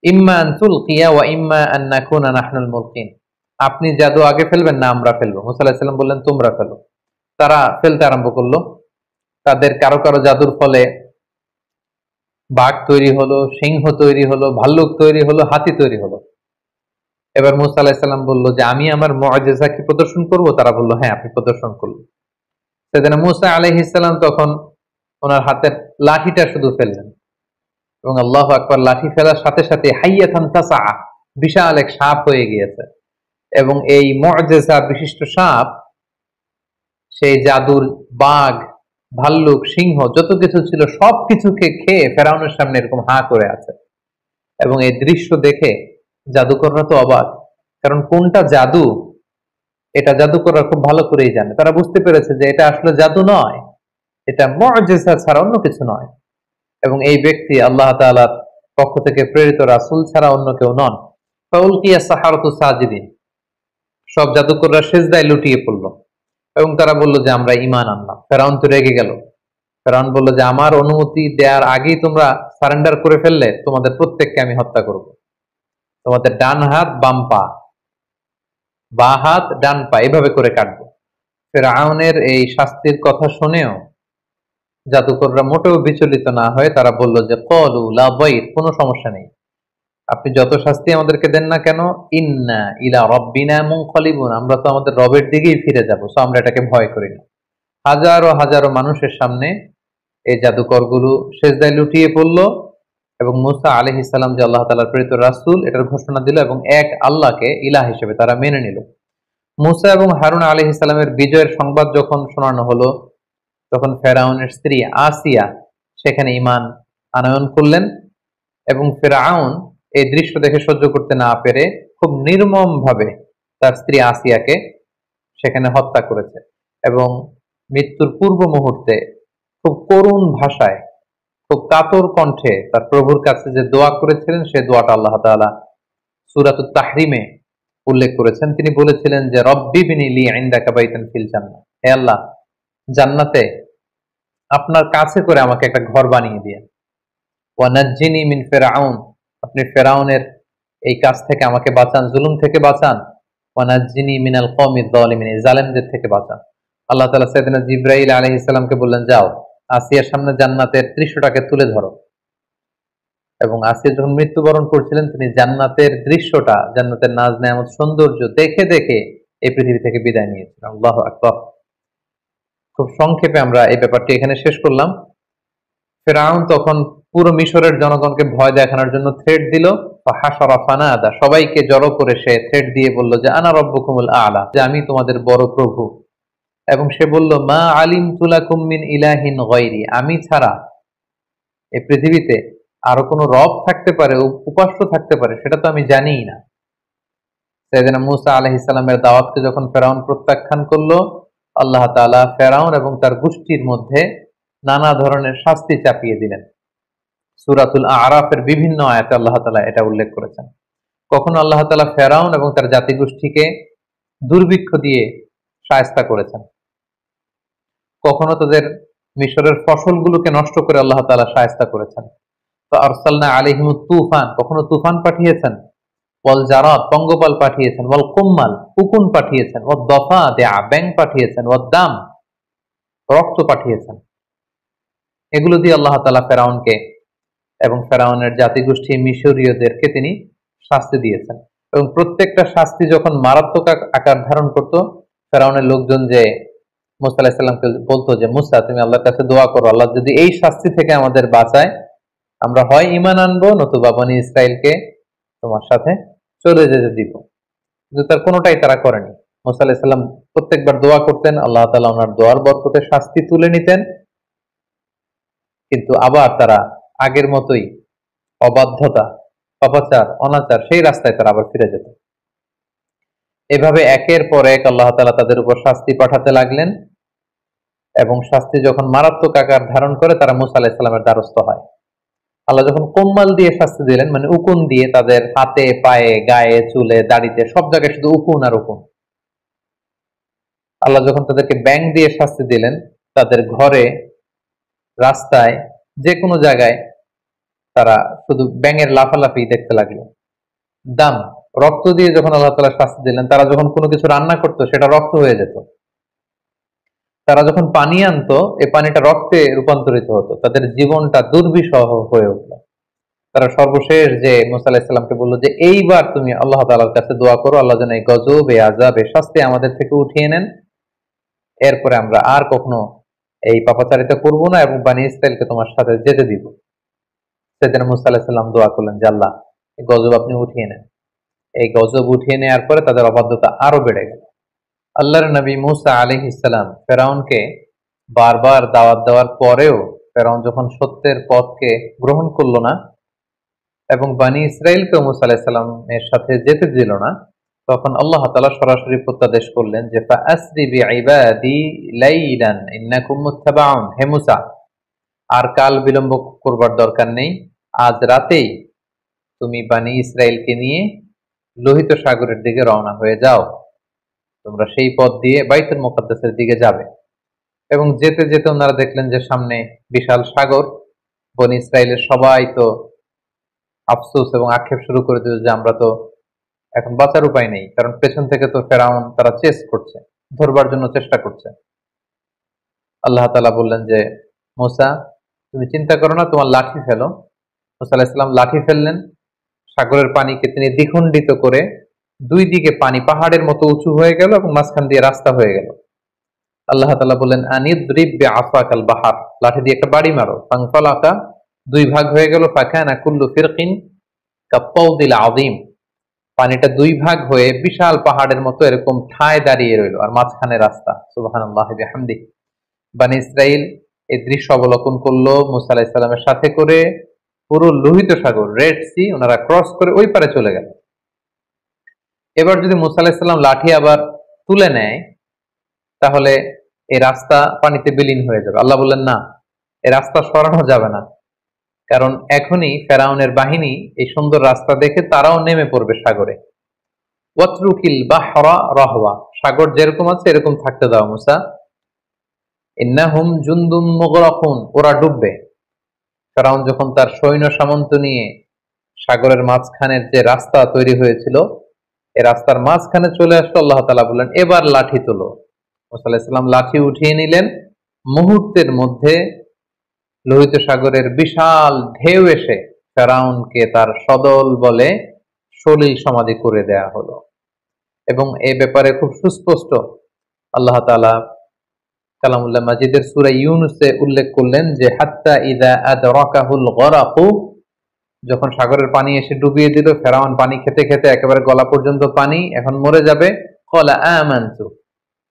ইম্মা আন তুলকিয়া ওয়া ইম্মা আন নাকুনা নাহনুল মুলকিন। আপনি জাদু আগে ফেলবেন না আমরা ফেলবো? মুসা আলাইহিস সালাম বললেন, তোমরা ফেলো। তারা ফেলতে আরম্ভ করলো। তাদের কারো কারো জাদুর ফলে বাঘ তৈরি হলো, সিংহ তৈরি হলো, ভাল্লুক তৈরি হলো, হাতি তৈরি হলো। এবার মুসা আলাইহিস সালাম বলল যে, আমি আমার মুআজিজা কি প্রদর্শন করব? তারা বলল, হ্যাঁ, আপনি প্রদর্শন করলেন। সেদিন মুসা আলাইহিস সালাম তখন ওনার হাতের লাঠিটা শুধু ফেললেন, এবং আল্লাহু আকবার, লাঠি ফেলার সাথে সাথে হাইয়াতান তাসা, বিশাল এক সাপ হয়ে গিয়েছে। এবং এই মুআজিজা বিশিষ্ট সাপ সেই জাদুর বাঘ, ভাল্লুক, সিংহ যত কিছু ছিল সবকিছুকে খেয়ে ফেরাউনের সামনে এরকম হা করে আছে। এবং এই দৃশ্য দেখে জাদুকররা তো অবাক, কারণ কোনটা জাদু এটা জাদুকররা খুব ভালো করেই জানে। তারা বুঝতে পেরেছে যে এটা আসলে জাদু নয়, এটা মুআজিজা ছাড়া অন্য কিছু নয়, এবং এই ব্যক্তি আল্লাহ তাআলার পক্ষ থেকে প্রেরিত রাসূল ছাড়া অন্য কেউ নন। ফাউলকিয়া সাহারাতু সাজিদিন, সব জাদুকররা সিজদায় লুটিয়ে পড়ল, এবং তারা বলল যে আমরা ঈমান আনলাম। ফেরাউন তো রেগে গেল। ফেরাউন বলল যে, আমার অনুমতি দেওয়ার আগেই তোমরা সারেন্ডার করে ফেললে, তোমাদের প্রত্যেককে আমি হত্যা করব। তোমাদের ডান হাত বাম পা, বা হাত ডান পা, এভাবে করে কাটবো। ফেরাউনের এই শাস্তির কথা শুনেও জাদুকররা মোটেও বিচলিত না হয়ে তারা বলল যে, ক্বালু লা দাইর, কোনো সমস্যা নেই, আপনি যত শাস্তি আমাদেরকে দেন না কেন, ইন্না ইলা রাব্বিনা মুনকালিবুন, আমরা তো আমাদের রবের দিকেই ফিরে যাব, সো আমরা এটাকে ভয় করি না। হাজারো হাজারো মানুষের সামনে এই জাদুকরগুলো সেজদায় লুটিয়ে পড়ল, এবং মুসা আলাইহিস সালাম যে আল্লাহ তাআলার প্রেরিত রাসূল এটার ঘোষণা দিল, এবং এক আল্লাহকে ইলাহ হিসেবে তারা মেনে নিল। মুসা এবং হারুন আলাইহিস সালামের বিজয়ের সংবাদ যখন শোনানো হলো, তখন ফেরাউনের স্ত্রী আসিয়া সেখানে ঈমান আনয়ন করলেন, এবং ফেরাউন এই দৃশ্য দেখে সহ্য করতে না পেরে খুব নির্মম ভাবে তার স্ত্রী আসিয়াকে সেখানে হত্যা করেছে, এবং মৃত্যুর পূর্ব মুহূর্তে খুব করুণ ভাষায়, খুব কাতর কণ্ঠে তার প্রভুর কাছে যে দোয়া করেছিলেন, সে দোয়াটা আল্লাহ তাআলা সূরাতুত তাহরিমে উল্লেখ করেছেন। তিনি বলেছিলেন যে, রব্বি বিনি লি ইনদাকা বাইতান ফিল জান্নাহ, হে আল্লাহ, জান্নাতে আপনার কাছে করে আমাকে একটা ঘর বানিয়ে দিয়ে, ওয়া নাজ্জিনি মিন ফিরআউন, আপনি ফেরাউনের এই কাজ থেকে আমাকে বাঁচান, জুলুম থেকে বাঁচান, ওয়া নাজ্জিনি মিনাল কওমিজ যালিমিন, এই জালেমদের থেকে বাঁচান। আল্লাহ তাআলা সাইয়েদনা জিবরাইল আলাইহিস সালামকে বললেন, যাও আসিয়ার সামনে জান্নাতের দৃশ্যটাকে তুলে ধরো। এবং আসিয়া যখন মৃত্যুবরণ করছিলেন, তিনি জান্নাতের দৃশ্যটা, জান্নাতের নাজ নেয়ামত, সৌন্দর্য দেখে দেখে এই পৃথিবী থেকে বিদায় নিয়েছিলেন। আল্লাহু আকবার। খুব সংক্ষেপে আমরা এই ব্যাপারটি এখানে শেষ করলাম। ফেরাউন তখন পুরো মিশরের জনগণকে ভয় দেখানোর জন্য থ্রেট দিল, ফাহাশারা ফানাদা, সবাইকে জড়ো করে সে থ্রেট দিয়ে বলল যে, আনা রব্বুকুমুল আলা, যে আমি তোমাদের বড় প্রভু। এবং সে বলল, মা আলিমতু লাকুম মিন ইলাহিন গায়রি, আমি ছাড়া এই পৃথিবীতে আরো কোনো রব থাকতে পারে, উপাস্য থাকতে পারে, সেটা তো আমি জানিই না। সাইয়েদনা মুসা আলাইহিস সালামের দাওয়াতকে যখন ফেরাউন প্রত্যাখ্যান করলো, আল্লাহ তাআলা ফেরাউন এবং তার গোষ্ঠীর মধ্যে নানা ধরনের শাস্তি চাপিয়ে দিলেন। সূরাতুল আরাফের বিভিন্ন আয়াতে আল্লাহ তাআলা এটা উল্লেখ করেছেন। কখনো আল্লাহ তাআলা ফেরাউন এবং তার জাতিগোষ্ঠীকে দুর্ভিক্ষ দিয়ে শায়েস্তা করেছেন, কখনো তাদের মিশরের ফসলগুলোকে নষ্ট করে আল্লাহ তাআলা শায়েস্তা করেছেন। তো আরসালনা আলাইহিমুত তুফান, কখনো তুফান পাঠিয়েছেন, ওয়াল জারাদ, পঙ্গপাল পাঠিয়েছেন, ওয়াল কুম্মাল, উকুন পাঠিয়েছেন, ওয়াদ দাফাদিআ, ব্যাঙ পাঠিয়েছেন, ওয়াদ দাম, রক্ত পাঠিয়েছেন। এগুলো দিয়ে আল্লাহ তাআলা ফেরাউনকে এবং ফেরাউনের জাতিগোষ্ঠী মিশরীয়দেরকে তিনি শাস্তি দিয়েছেন। এবং প্রত্যেকটা শাস্তি যখন মারাত্মক আকার ধারণ করত, ফেরাউনের লোকজন যে মুসা আলাইহিস সালামকে বলতো যে, মুসা তুমি আল্লাহর কাছে দোয়া করো, আল্লাহ যদি এই শাস্তি থেকে আমাদের বাঁচায়, আমরা হয় ঈমান আনবো, নতুবা বনী ইসরাইলকে তোমার সাথে চলে যেতে দিব, কিন্তু তার কোনোটাই তারা করেনি। মুসা আলাইহিস সালাম প্রত্যেকবার দোয়া করতেন, আল্লাহ তাআলা ওনার দোয়ার বরকতে শাস্তি তুলে নিতেন, কিন্তু আবার তারা আগের মতোই অবাধ্যতা, পাপাচার, অনাচার, সেই রাস্তায় তারা আবার ফিরে যেত। এভাবে একের পর এক আল্লাহ তাআলা তাদের উপর শাস্তি পাঠাতে লাগলেন, এবং শাস্তি যখন মারাত্মক আকার ধারণ করে তারা মুসা আলাইহিস সালামের দ্বারস্থ হয়। আল্লাহ যখন কোম্মাল দিয়ে শাস্তি দিলেন, মানে উকুন দিয়ে, তাদের হাতে, পায়ে, গায়ে, চুলে, দাড়িতে, সব জায়গায় শুধু উকুন আর উকুন। আল্লাহ যখন তাদেরকে ব্যাঙ দিয়ে শাস্তি দিলেন, তাদের ঘরে, রাস্তায়, যে কোনো জায়গায় তারা শুধু ব্যাঙের লাফালাফি দেখতে লাগলো। দাম, রক্ত দিয়ে যখন আল্লাহ তাআলা শাস্তি দিলেন, তারা যখন কোনো কিছু রান্না করতো সেটা রক্ত হয়ে যেত। তারা যখন পানি আনতো, এই পানিটা রক্তে রূপান্তরিত হতো। তাদের জীবনটা দুর্বিষহ হয়ে উঠলো। তারা সর্বশেষ যে মুসা আলাইহিস সালামকে বললো যে এইবার তুমি আল্লাহ তাআলার কাছে দোয়া করো, আল্লাহ যেন এই গজব, এই আযাব, এই শাস্তি আমাদের থেকে উঠিয়ে নেন, এরপরে আমরা আর কখনো এই পাপাচারিতা করবো না এবং বনী ইসরাইলকে তোমার সাথে যেতে দিব। সেদিন মুসা আলাইহিস সালাম দোয়া করলেন যে আল্লাহ, এই গজব আপনি উঠিয়ে নেন। এই গজব উঠিয়ে নেওয়ার পরে তাদের অবাধ্যতা আরো বেড়ে গেল। আল্লাহর নবী মুসা আলাইহিস সালাম ফেরাউনকে বারবার দাওয়াত দেওয়ার পরেও ফেরাউন যখন সত্যের পথকে গ্রহণ করলো না এবং বনী ইসরাইলকে মুসা আলাইহিস সালামের সাথে যেতে দিল না, তখন আল্লাহ তাআলা সরাসরি প্রত্যাদেশ করলেন যে ফাআসরি বিইবাদি লাইলান ইন্নাকুম মুত্তাবাউন, হে মুসা, আর কাল বিলম্ব করবার দরকার নেই, আজ রাতেই তুমি বনী ইসরাইলকে নিয়ে লোহিত সাগরের দিকে রওনা হয়ে যাও। তোমরা সেই পথ দিয়ে বাইতুল মুকাদ্দাসের দিকে যাবে। এবং যেতে যেতে ওনারা দেখলেন যে সামনে বিশাল সাগর। বনী ইসরাইলের সবাই তো আফসোস এবং আক্ষেপ শুরু করে দিল যে আমরা তো এখন বাঁচার উপায় নেই, কারণ পেছন থেকে তো ফেরাউন তারা চেস করছে, ধরবার জন্য চেষ্টা করছে। আল্লাহ তাআলা বললেন যে মুসা, তুমি চিন্তা করো না, তোমার লাঠি ফেলো। মুসা আলাইহিস সালাম লাঠি ফেললেন, সাগরের পানিকে তিনি দ্বিখণ্ডিত করে দুই দিকে পানি পাহাড়ের মতো উঁচু হয়ে গেল এবং মাঝখান দিয়ে রাস্তা হয়ে গেল। আল্লাহ তাআলা বললেন আনিদ্রিব বিআসাকাল বাহার, লাঠি দিয়ে একটা বাড়ি মারো। ফানফালাকা, দুই ভাগ হয়ে গেল। ফাকানা কুল্লু ফিরকিন কাত্তাউদিল আযীম, পানিটা দুই ভাগ হয়ে বিশাল পাহাড়ের মতো এরকম ঠায় দাঁড়িয়ে রইল, আর মাঝখানে রাস্তা। সুবহানাল্লাহি বিহামদিহি। বনী ইসরাইল এই দৃশ্য অবলোকন করলো মুসা আলাইহিস সালামের সাথে করে। পুরো লোহিত সাগর, রেড সি, ওনারা ক্রস করে ওই পারে চলে গেল। এবার যদি মুসা আলাইহিস সালাম লাঠি আবার তুলে নেয়, তাহলে এই রাস্তা পানিতে বিলীন হয়ে যাবে। আল্লাহ বললেন না, এই রাস্তা সরানো যাবে না, কারণ এখনই ফেরাউনের বাহিনী এই সুন্দর রাস্তা দেখে তারাও নেমে পড়বে সাগরে। ওয়াতরুকিল বাহরা রাহওয়া, সাগর যেরকম আছে এরকম থাকতে দাও মুসা। ইন্নাহুম জুনদুম মুগরাকুন, ওরা ডুববে। ফেরাউন যখন তার সৈন্য সামন্ত নিয়ে সাগরের মাঝখানের যে রাস্তা তৈরি হয়েছিল, এই রাস্তার মাঝখানে চলে আসলো, আল্লাহ তাআলা বললেন এবার লাঠি তোলো। মুসা আলাইহিস সালাম লাঠি উঠিয়ে নিলেন। মুহূর্তের মধ্যে লোহিত সাগরের বিশাল ঢেউ এসে ফেরাউনকে তার সদল বলে সলিল সমাধি করে দেয়া হলো। এবং এ ব্যাপারে খুব সুস্পষ্ট আল্লাহ তাআলা কালামুল্লাহ মাজিদের সূরা ইউনূসে উল্লেখ করলেন যে হাত্তা ইযা আদরাকাহুল গরাকু, যখন সাগরের পানি এসে ডুবিয়ে দিল, ফেরাউন পানি খেতে খেতে একেবারে গলা পর্যন্ত পানি, এখন মরে যাবে। ক্বালা আমানতু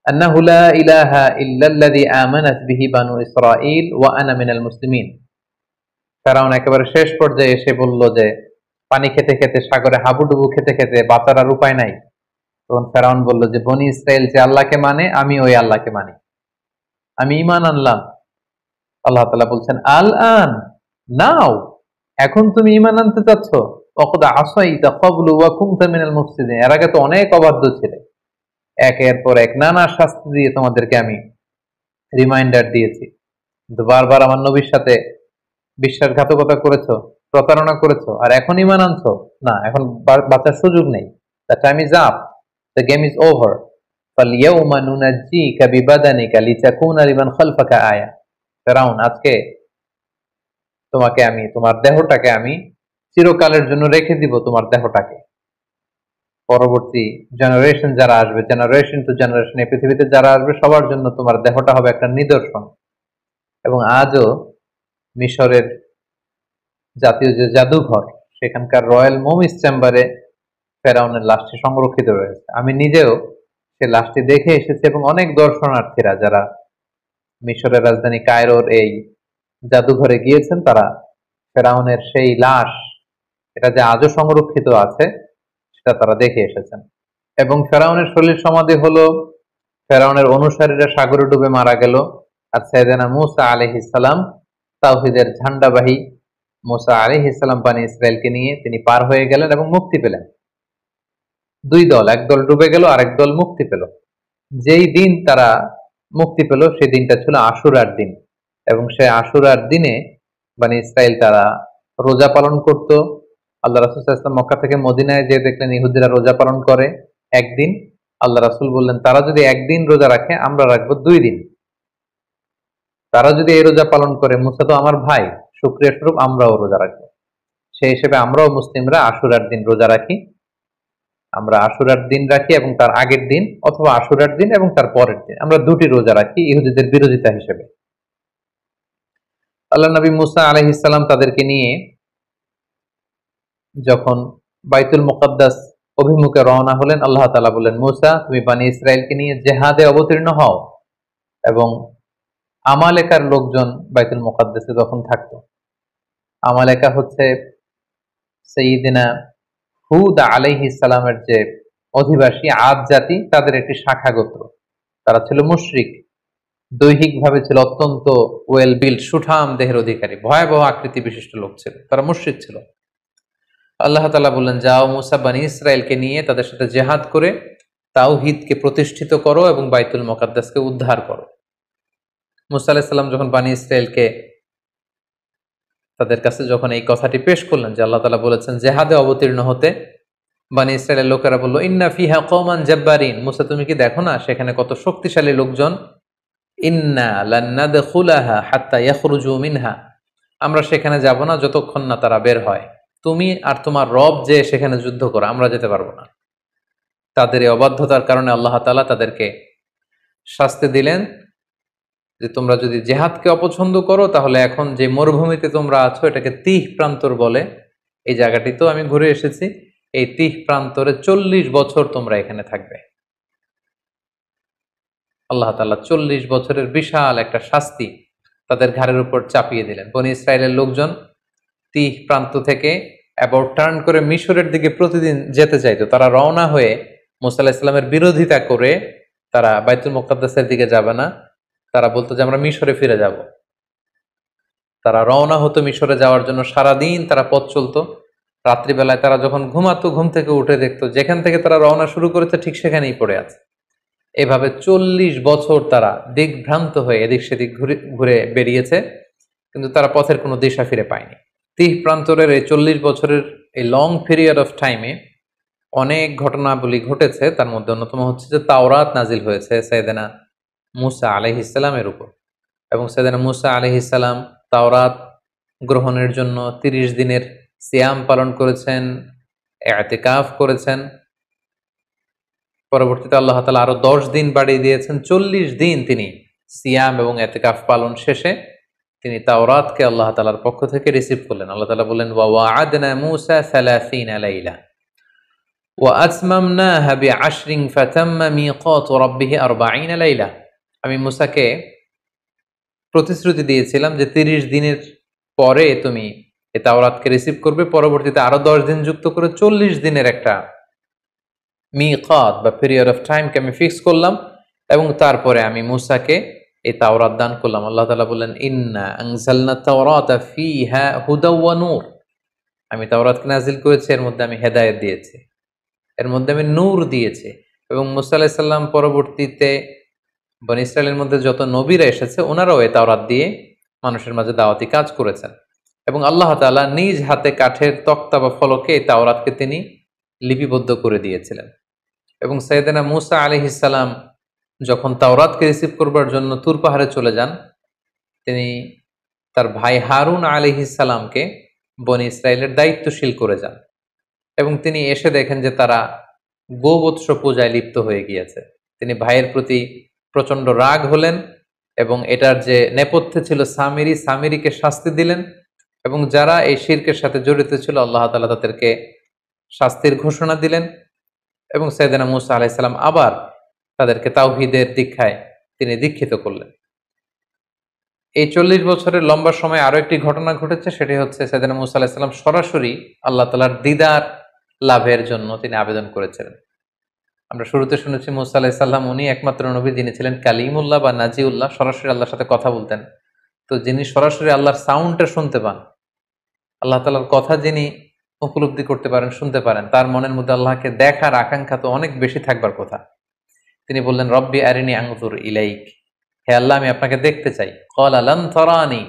আন্নাহু লা ইলাহা ইল্লাল্লাযী আমানাত বিহি বানু ইসরাঈল ওয়া আনা মিনাল মুসলিমিন। ফেরাউন একেবারে শেষ পর্যায়ে এসে বলল যে পানি খেতে খেতে, সাগরে হাবুডুবু খেতে খেতে বাঁচার আর উপায় নাই। তখন ফেরাউন বলল যে বনী ইসরাঈল যে আল্লাহকে মানে, আমি ওই আল্লাহকে মানি, আমি ঈমান আনলাম। আল্লাহ তাআলা বলছেন আল আন, নাও, এখন তুমি ঈমান আনতে চাচ্ছ। ওয়াকাদ আসাইতা ক্বাবলু ওয়া কুনতা মিনাল মুফসিদিন, এর আগে তো অনেক অবাধ্য ছিলে, একের পর এক নানা শাস্তি দিয়ে তোমাদেরকে আমি রিমাইন্ডার দিয়েছি, কিন্তু বারবার আমার নবীর সাথে বিশ্বাসঘাতকতা করেছো, প্রতারণা করেছো, আর এখন ঈমান আনছো না, এখন বাঁচার সুযোগ নেই। The time is up, the game is over. ফালইয়াউমা নুনাজ্জিকা বিবাদানিকা লিতাকুনা লিমান খালফাকা আয়া। ফেরাউন, আজকে তোমাকে আমি, তোমার দেহটাকে আমি চিরকালের জন্য রেখে দিব, তোমার দেহটাকে। পরবর্তী জেনারেশন যারা আসবে, জেনারেশন টু জেনারেশন এই পৃথিবীতে যারা আসবে, সবার জন্য তোমার দেহটা হবে একটা নিদর্শন। এবং আজও মিশরের জাতীয় যে জাদুঘর, সেখানকার রয়্যাল মুমিস চেম্বারে ফেরাউনের লাশটি সংরক্ষিত রয়েছে। আমি নিজেও সে লাশটি দেখে এসেছি এবং অনেক দর্শনার্থীরা যারা মিশরের রাজধানী কায়রোর এই জাদুঘরে গিয়েছেন তারা ফেরাউনের সেই লাশ, এটা যে আজও সংরক্ষিত আছে, সেটা তারা দেখে এসেছেন। এবং ফেরাউনের সলিল সমাধি হলো ফেরাউনের অনুসারীরা সাগরে ডুবে মারা গেল, আর সাইয়েদনা মূসা আলাইহিস সালাম তাওহীদের ঝান্ডাবাহী মূসা আলাইহিস সালাম বনী ইসরায়েলকে নিয়ে তিনি পার হয়ে গেলেন এবং মুক্তি পেলেন। দুই দল, এক দল ডুবে গেল আর এক দল মুক্তি পেল। যেই দিন তারা মুক্তি পেল সেই দিনটা ছিল আশুরার দিন, এবং সেই আশুরার দিনে বনী ইসরায়েল তারা রোজা পালন করত। আল্লাহ রাসূল সাল্লাল্লাহু আলাইহি ওয়াসাল্লাম মক্কা থেকে মদিনায় যেয়ে দেখলেন ইহুদিরা রোজা পালন করে একদিন। আল্লাহ রাসূল বললেন, তারা যদি একদিন রোজা রাখে আমরা রাখবো 2 দিন। তারা যদি এই রোজা পালন করে, মুসা তো আমার ভাই, শুকরিয়া স্বরূপ আমরাও রোজা রাখবো। সেই হিসেবে আমরাও মুসলিমরা আশুরার দিন রোজা রাখি। আমরা আশুরার দিন রাখি এবং তার আগের দিন, অথবা আশুরার দিন এবং তার পরের দিন, আমরা 2টি রোজা রাখি ইহুদিদের বিরোধিতা হিসেবে। আল্লাহ নবী মুসা আলাইহিস সালাম তাদেরকে নিয়ে যখন বাইতুল মুকাদ্দাস অভিমুখে রওনা হলেন, আল্লাহ তাআলা বললেন, মুসা তুমি বনী ইসরায়েলকে নিয়ে জিহাদে অবতীর্ণ হও। এবং আমালেকার লোকজন বাইতুল মুকাদ্দাসে তখন থাকতো। আমালেকা হচ্ছে সাইয়্যিদিনা হুদ আলাইহিস সালামের যে অধিবাসী আদ জাতি, তাদের একটি শাখা গোত্র। তারা ছিল মুশরিক, দৈহিকভাবে ছিল অত্যন্ত ওয়েল বিল্ড, সুঠাম দেহের অধিকারী, ভয়াবহ আকৃতি বিশিষ্ট লোক ছিল, তারা মুশরিক ছিল। আল্লাহ তাআলা বললেন, যাও মুসা বনী ইসরায়েলকে নিয়ে তাদের সাথে জিহাদ করে তাওহীদকে প্রতিষ্ঠিত করো এবং বাইতুল মুকাদ্দাসকে উদ্ধার করো। মুসা আলাইহিস সালাম যখন বনী ইসরায়েলকে তাদের কাছে যখন এই কথাটি পেশ করলেন যে আল্লাহ তাআলা বলেছেন জিহাদে অবতীর্ণ হতে, বনী ইসরায়েলের লোকেরা বলল, ইন্না ফিহা কওমান জাব্বারিন, মুসা তুমি কি দেখো না সেখানে কত শক্তিশালী লোকজন। ইন্না লান নাদখুলাহা হাত্তা ইয়াখরুজু মিনহা, আমরা সেখানে যাব না যতক্ষণ না তারা বের হয়। তুমি আর তোমার রব যে সেখানে যুদ্ধ করো, আমরা যেতে পারবো না। তাদের এই অবাধ্যতার কারণে আল্লাহ তাআলা তাদেরকে শাস্তি দিলেন যে তোমরা যদি জিহাদকে অপছন্দ করো তাহলে এখন যে মরুভূমিতে তোমরা আছো এটাকে তিহ প্রান্তর বলে। এই জায়গাটি তো আমি ঘুরে এসেছি, এই তিহ প্রান্তরে 40 বছর তোমরা এখানে থাকবে। আল্লাহ তাআলা 40 বছরের বিশাল একটা শাস্তি তাদের ঘাড়ের উপর চাপিয়ে দিলেন। বনী ইসরায়েলের লোকজন তিহ প্রান্ত থেকে অ্যাবাউট টার্ন করে মিশরের দিকে প্রতিদিন যেতে চাইতো। তারা রওনা হয়ে মুসা আলাইহিস সালামের বিরোধিতা করে তারা বাইতুল মুকাদ্দাসের দিকে যাবে না, তারা বলতো যে আমরা মিশরে ফিরে যাব। তারা রওনা হতো মিশরে যাওয়ার জন্য, সারাদিন তারা পথ চলতো। রাত্রিবেলায় তারা যখন ঘুমাতো, ঘুম থেকে উঠে দেখতো যেখান থেকে তারা রওনা শুরু করেছে ঠিক সেখানেই পড়ে আছে। এভাবে 40 বছর তারা দিকভ্রান্ত হয়ে এদিক সেদিক ঘুরে বেরিয়েছে, কিন্তু তারা পথের কোনো দিশা ফিরে পায়নি। তিহ প্রান্তরের এই 40 বছরের এই লং পিরিয়ড অফ টাইমে অনেক ঘটনাবলী ঘটেছে। তার মধ্যে অন্যতম হচ্ছে যে তাওরাত নাজিল হয়েছে সাইয়েদনা মূসা আলাইহিস সালামের উপর, এবং সাইয়েদনা মূসা আলাইহিস সালাম তাওরাত গ্রহণের জন্য 30 দিনের সিয়াম পালন করেছেন, ইতিকাফ করেছেন। পরবর্তীতে আল্লাহ তাআলা আরো 10 দিন বাড়িয়ে দিয়েছেন। 40 দিন তিনি সিয়াম এবং ইতিকাফ পালন শেষে তিনি তাওরাতকে আল্লাহ তাআলার পক্ষ থেকে রিসিভ করলেন। আল্লাহ তাআলা বললেন, ওয়া ওয়া'আদনা মূসা 30 লাইলা ওয়া আতমামনাহা বি'আশরিন ফাতাম্মা মিকাতু রাব্বিহি 40 লাইলা। আমি মূসাকে প্রতিশ্রুতি দিয়েছিলাম যে 30 দিনের পরে তুমি এই তাওরাতকে রিসিভ করবে, পরবর্তীতে আরো 10 দিন যুক্ত করে 40 দিনের একটা মিকাত বা পিরিয়ড অফ টাইমকে আমি ফিক্স করলাম, এবং তারপরে আমি মূসাকে এই তাওরাত দান করলাম। আল্লাহ তাআলা বললেন, ইন্না আনজালনা তাওরাতা ফিহা হুদা ওয়া নূর, আমি তাওরাতকে নাজিল করেছি, এর মধ্যে আমি হেদায়েত দিয়েছি, এর মধ্যে আমি নূর দিয়েছি। এবং মূসা আলাইহিস সালাম পরবর্তীতে বনী ইসরায়েলের মধ্যে যত নবীরা এসেছে ওনারাও এই তাওরাত দিয়ে মানুষের মাঝে দাওয়াতি কাজ করেছেন। এবং আল্লাহ তাআলা নিজ হাতে কাঠের তক্তা বা ফলকে এই তাওরাতকে তিনি লিপিবদ্ধ করে দিয়েছিলেন। এবং সাইয়েদনা মূসা আলাইহিস সালাম যখন তাওরাতকে রিসিভ করবার জন্য তুর পাহাড়ে চলে যান, তিনি তার ভাই হারুন আলাইহিস সালামকে বনী ইসরায়েলের দায়িত্বশীল করে যান, এবং তিনি এসে দেখেন যে তারা গোবৎস পূজায় লিপ্ত হয়ে গিয়েছে। তিনি ভাইয়ের প্রতি প্রচন্ড রাগ হলেন এবং এটার যে নেপথ্যে ছিল সামিরিকে শাস্তি দিলেন, এবং যারা এই শিরকের সাথে জড়িত ছিল আল্লাহ তাআলা তাদেরকে শাস্তির ঘোষণা দিলেন এবং সাইয়েদনা মূসা আলাইহিস সালাম আবার তাদেরকে তাওহীদের দীক্ষায় তিনি দীক্ষিত করলেন। এই 40 বছরের লম্বা সময় আরো একটি ঘটনা ঘটেছে, সেটি হচ্ছে সাইয়েদনা মূসা আলাইহিস সালাম সরাসরি আল্লাহ তাআলার দিদার লাভের জন্য তিনি আবেদন করেছিলেন। আমরা শুরুতে শুনেছি মূসা আলাইহিস সালাম উনি একমাত্র নবী যিনি ছিলেন কালিমুল্লাহ বা নাজিউল্লাহ, সরাসরি আল্লাহর সাথে কথা বলতেন। তো যিনি সরাসরি আল্লাহর সাউন্ডটা শুনতে পান, আল্লাহ তাআলার কথা যিনি উপলব্ধি করতে পারেন, শুনতে পারেন, তার মনের মধ্যে আল্লাহকে দেখার আকাঙ্ক্ষা তো অনেক বেশি থাকবার কথা। তিনি বললেন, রব্বি আরিনি আনজুর ইলাইক, হে আল্লাহ আমি আপনাকে দেখতে চাই। ক্বালা লান তারানি,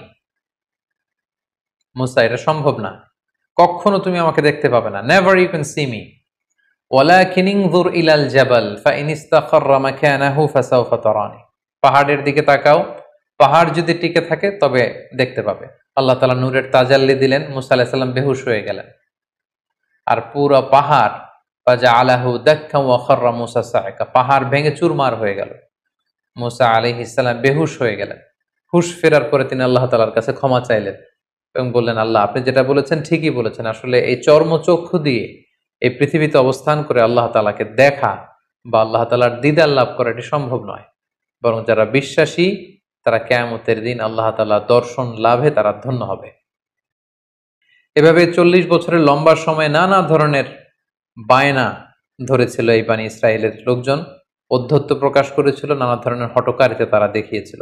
মূসা এটা সম্ভব না, কখনো তুমি আমাকে দেখতে পাবে না, never you can see me. ওয়ালাকিন ইনজুর ইলাল জাবাল ফাইন ইসতাকাররা মাকানাহু ফাসাউফা তারানি, পাহাড়ের দিকে তাকাও, পাহাড় যদি টিকে থাকে তবে দেখতে পাবে। আল্লাহ তাআলা নূরের তাজাল্লি দিলেন, মূসা আলাইহিস সালাম বেহুশ হয়ে গেলেন, আর পুরো পাহাড় ফাজআলাহু দাক্কা ওয়া খাররা মূসা সাইকা, পাহাড় ভেঙে চুরমার হয়ে গেল। মূসা আলাইহিস সালাম বেহুশ হয়ে গেলেন। হুশ ফেরার পরে তিনি আল্লাহ তাআলার কাছে ক্ষমা চাইলেন এবং বললেন, আল্লাহ আপনি যেটা বলেছেন ঠিকই বলেছেন, আসলে এই চর্মচক্ষু দিয়ে এই পৃথিবীতে অবস্থান করে আল্লাহ তাআলাকে দেখা বা আল্লাহ তাআলার দিদার লাভ করা এটি সম্ভব নয়, বরং যারা বিশ্বাসী তারা কিয়ামতের দিন আল্লাহ তাআলার দর্শন লাভে তারা ধন্য হবে। এভাবে 40 বছরের লম্বা সময় নানা ধরনের বায়না ধরেছিল এই বানি ইসরায়েলের লোকজন, অধ্যত্ব প্রকাশ করেছিল, নানা ধরনের হঠকারিতা তারা দেখিয়েছিল।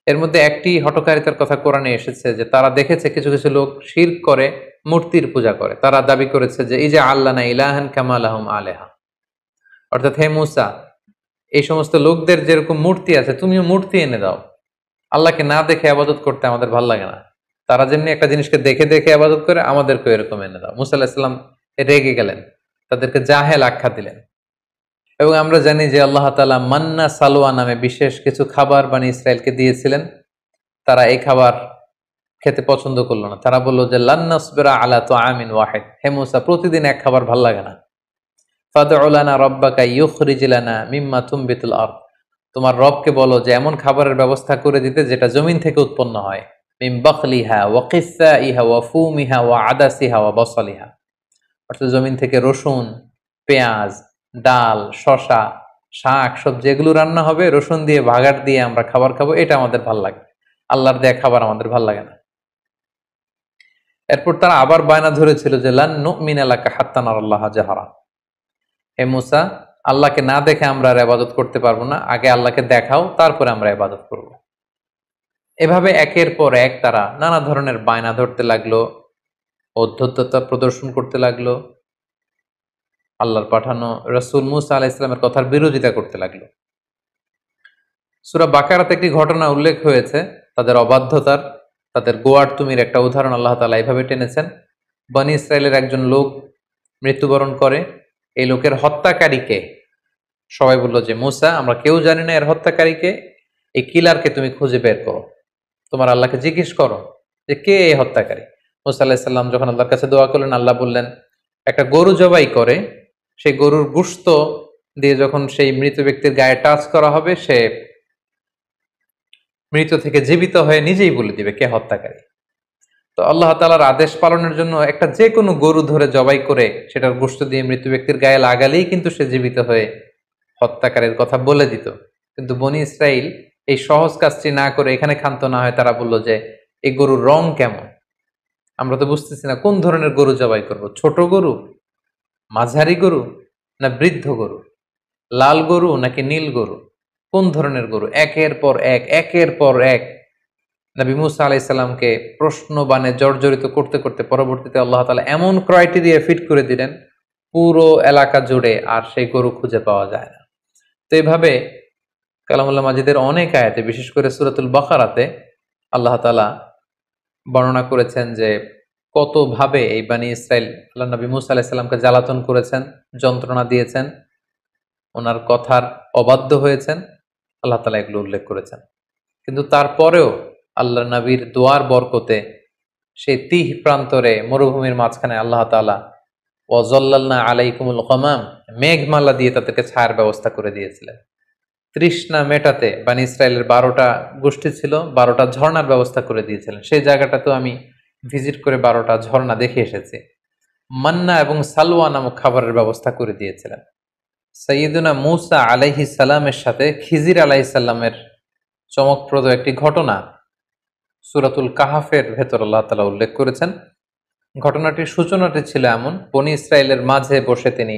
এর মধ্যে একটি হঠকারিতার কথা কোরআনে এসেছে যে তারা দেখেছে কিছু কিছু লোক শিরক করে, মূর্তির পূজা করে। তারা দাবি করেছে যে ইজা আল্লানা ইলাহান কামা লাহুম আলেহা, অর্থাৎ হে মূসা এই সমস্ত লোকদের যেরকম মূর্তি আছে তুমিও মূর্তি এনে দাও, আল্লাহকে না দেখে আবাদত করতে আমাদের ভাল লাগে না, তারা যেমনি একটা জিনিসকে দেখে দেখে আবাদত করে আমাদেরকে এরকম এনে দাও। মূসা আলাইহিস সালাম রেগে গেলেন, তাদেরকে জাহেল আখ্যা দিলেন। এবং আমরা জানি যে আল্লাহ তাআলা মান্না সালোয়া নামে বিশেষ কিছু খাবার বানি ইসরায়েলকে দিয়েছিলেন, তারা এই খাবার খেতে পছন্দ করলো না। তারা বললো যে লান নাসবিরা আলা তুআমিন ওয়াহিদ, হে মূসা প্রতিদিন এক খাবার ভাল লাগে না, ফাদউ লানা রাব্বাকা ইউখরিজ লানা মিম্মা তুমবিতুল আরদ, তোমার রবকে বলো যে এমন খাবারের ব্যবস্থা করে দিতে যেটা জমিন থেকে উৎপন্ন হয়, মিন বাখলিহা ওয়া কিসাইহা ওয়া ফুমিহা ওয়া আদাসিহা ওয়া বসলিহা, অর্থাৎ জমিন থেকে রসুন, পেঁয়াজ, ডাল, শশা, শাক সবজি এগুলো রান্না হবে, রসুন দিয়ে ভাগার দিয়ে আমরা খাবার খাবো, এটা আমাদের ভাল লাগে, আল্লাহর দেয়া খাবার আমাদের ভাল লাগে না। এরপর তারা আবার বায়না ধরেছিল যে লান নুমিনা লাকা হাত্তা নারাল্লাহা জাহরা, হে মূসা আল্লাহকে না দেখে আমরা আর ইবাদত করতে পারবো না, আগে আল্লাহকে দেখাও তারপরে আমরা ইবাদত করব। এভাবে একের পর এক তারা নানা ধরনের বায়না ধরতে লাগলো, অধ্যত্ততা প্রদর্শন করতে লাগলো, আল্লাহর পাঠানো রাসূল মূসা আলাইহিস সালামের কথার বিরোধিতা করতে লাগলো। সূরা বাকারাতে একটি ঘটনা উল্লেখ হয়েছে তাদের অবাধ্যতার, তাদের গোয়ার্তুমির একটা উদাহরণ আল্লাহ তাআলা এইভাবে টেনেছেন। বনি ইসরায়েলের একজন লোক মৃত্যুবরণ করে, এই লোকের হত্যাকারীকে সবাই বলল যে মূসা আমরা কেউ জানি না এর হত্যাকারীকে, এই কিলারকে তুমি খুঁজে বের করো, তোমার আল্লাহকে জিজ্ঞেস করো যে কে এই হত্যাকারী। মূসা আলাইহিস সালাম যখন আল্লাহর কাছে দোয়া করলেন, আল্লাহ বললেন একটা গরু জবাই করে সেই গরুর গোশত দিয়ে যখন সেই মৃত ব্যক্তির গায়ে টাচ করা হবে, সে মৃত থেকে জীবিত হয়ে নিজেই বলে দিবে কে হত্যাকারী। তো আল্লাহ তাআলার আদেশ পালনের জন্য একটা যে কোনো গরু ধরে জবাই করে সেটার গোশত দিয়ে মৃত ব্যক্তির গায়ে লাগালেই কিন্তু সে জীবিত হয়ে হত্যাকারীর কথা বলে দিত। কিন্তু বনি ইসরাইল এই সহজ কাজটি না করে এখানে ক্ষান্ত না হয় তারা বলল যে এই গরুর রং কেমন, আমরা তো বুঝতেছি না কোন ধরনের গরু জবাই করব, ছোট গরু, মাঝারি গরু না বৃদ্ধ গরু, লাল গরু নাকি নীল গরু, কোন ধরনের গরু। একের পর এক নবী মূসা আলাইহিস সালামকে প্রশ্ন বানে জর্জরিত করতে করতে পরবর্তীতে আল্লাহ তাআলা এমন ক্রাইটেরিয়া ফিট করে দিলেন পুরো এলাকা জুড়ে আর সেই গরু খুঁজে পাওয়া যায় না। তো এইভাবে কালামুল্লাহ মাজিদের অনেক আয়াতে, বিশেষ করে সূরাতুল বাকারাতে আল্লাহ তাআলা বর্ণনা করেছেন যে কত ভাবে এই বানি ইসরাইল আল্লাহ নবী মূসা আলাইহিস সালামকে জ্বালাতন করেছেন, যন্ত্রণা দিয়েছেন, ওনার কথার অবাধ্য হয়েছেন, আল্লাহ তাআলা এগুলো উল্লেখ করেছেন। কিন্তু তারপরেও আল্লাহ নবীর দোয়ার বরকতে সেই তিহ প্রান্তরে মরুভূমির মাঝখানে আল্লাহ তাআলা ওয়াজাল্লালনা আলাইকুমুল গামাম, মেঘমালা দিয়ে তাদেরকে ছায়ার ব্যবস্থা করে দিয়েছিলেন। তৃষ্ণা মেটাতে বানি ইসরায়েলের 12টা গোষ্ঠী ছিল, 12টা ঝর্ণার ব্যবস্থা করে দিয়েছিলেন। সেই জায়গাটা তো আমি ভিজিট করে 12টা ঝর্ণা দেখে এসেছি। মান্না এবং সালওয়া নামক খাবারের ব্যবস্থা করে দিয়েছিলেন। সাইয়্যিদুনা মূসা আলাইহিস সালামের সাথে খিজির আলাইহিস সালামের চমকপ্রদ একটি ঘটনা সূরাতুল কাহাফের ভেতর আল্লাহ তাআলা উল্লেখ করেছেন। ঘটনাটির সূচনাটি ছিল এমন, বনী ইসরায়েলের মাঝে বসে তিনি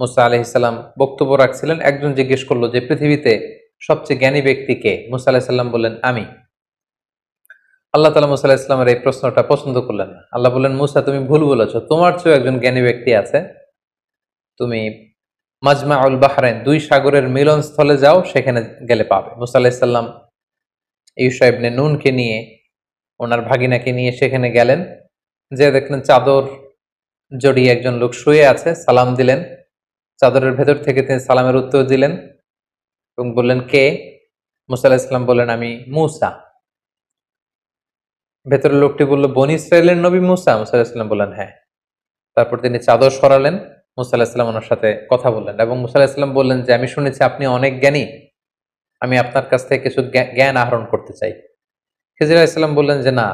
মূসা আলাইহিস সালাম বক্তব্য রাখছিলেন। একজন জিজ্ঞেস করলো যে পৃথিবীতে সবচেয়ে জ্ঞানী ব্যক্তি কে? মূসা আলাইহিস সালাম বললেন আমি। আল্লাহ তাআলা মূসা আলাইহিস সালামের এই প্রশ্নটা পছন্দ করলেন না। আল্লাহ বললেন, মূসা তুমি ভুল বলেছ, তোমার চেয়েও একজন জ্ঞানী ব্যক্তি আছে। তুমি মাজমাউল বাহরাইন, দুই সাগরের মিলনস্থলে যাও, সেখানে গেলে পাবে। মূসা আলাইহিস সালাম ইউশা ইবনে নুনকে নিয়ে, ওনার ভাগিনাকে নিয়ে সেখানে গেলেন। যে দেখলেন চাদর জড়িয়ে একজন লোক শুয়ে আছে, সালাম দিলেন। চাদরের ভেতর থেকে তিনি সালামের উত্তর দিলেন এবং বললেন কে? মূসা আলাইহিস সালাম বললেন আমি মূসা। ভেতরের লোকটি বলল বনী ইসরায়েলের নবী মূসা? মূসা আলাইহিস সালাম বললেন হ্যাঁ। তারপর তিনি চাদর সরালেন, মূসা আলাইহিস সালাম ওনার সাথে কথা বললেন এবং মূসা আলাইহিস সালাম বললেন যে আমি শুনেছি আপনি অনেক জ্ঞানী, আমি আপনার কাছ থেকে কিছু জ্ঞান আহরণ করতে চাই। খিজির আলাইহিস সালাম বললেন যে না,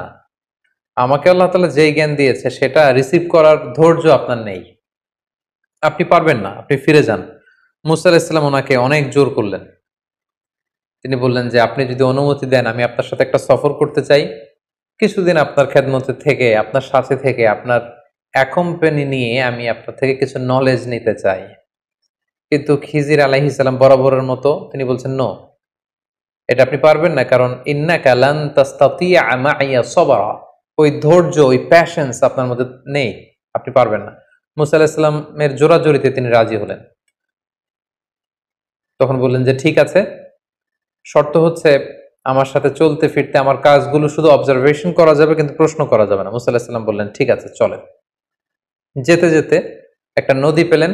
আমাকে আল্লাহ তাআলা যেই জ্ঞান দিয়েছে সেটা রিসিভ করার ধৈর্য আপনার নেই, আপনি পারবেন না, আপনি ফিরে যান। মূসা আলাইহিস সালাম ওনাকে অনেক জোর করলেন। তিনি বললেন যে আপনি যদি অনুমতি দেন আমি আপনার সাথে একটা সফর করতে চাই, কিছুদিন আপনার খেদমতে থেকে, আপনার সাথে থেকে, আপনার অ্যাকম্পানি নিয়ে আমি আপনার থেকে কিছু নলেজ নিতে চাই। কিন্তু খিজির আলাইহিস সালাম বরাবরের মতো তিনি বলছেন নো, এটা আপনি পারবেন না, কারণ ইন্নাকা লান তাস্তাতিয়া মাইয়া সবরা, ওই ধৈর্য, ওই প্যাশন্স আপনার মধ্যে নেই, আপনি পারবেন না। মূসা আলাইহিস সালামের জোরাজোরিতে তিনি রাজি হলেন। তখন বললেন যে ঠিক আছে, শর্ত হচ্ছে আমার সাথে চলতে ফিরতে আমার কাজগুলো শুধু অবজারভেশন করা যাবে, কিন্তু প্রশ্ন করা যাবে না। মূসা আলাইহিস সালাম বললেন ঠিক আছে চলেন। যেতে যেতে একটা নদী পেলেন,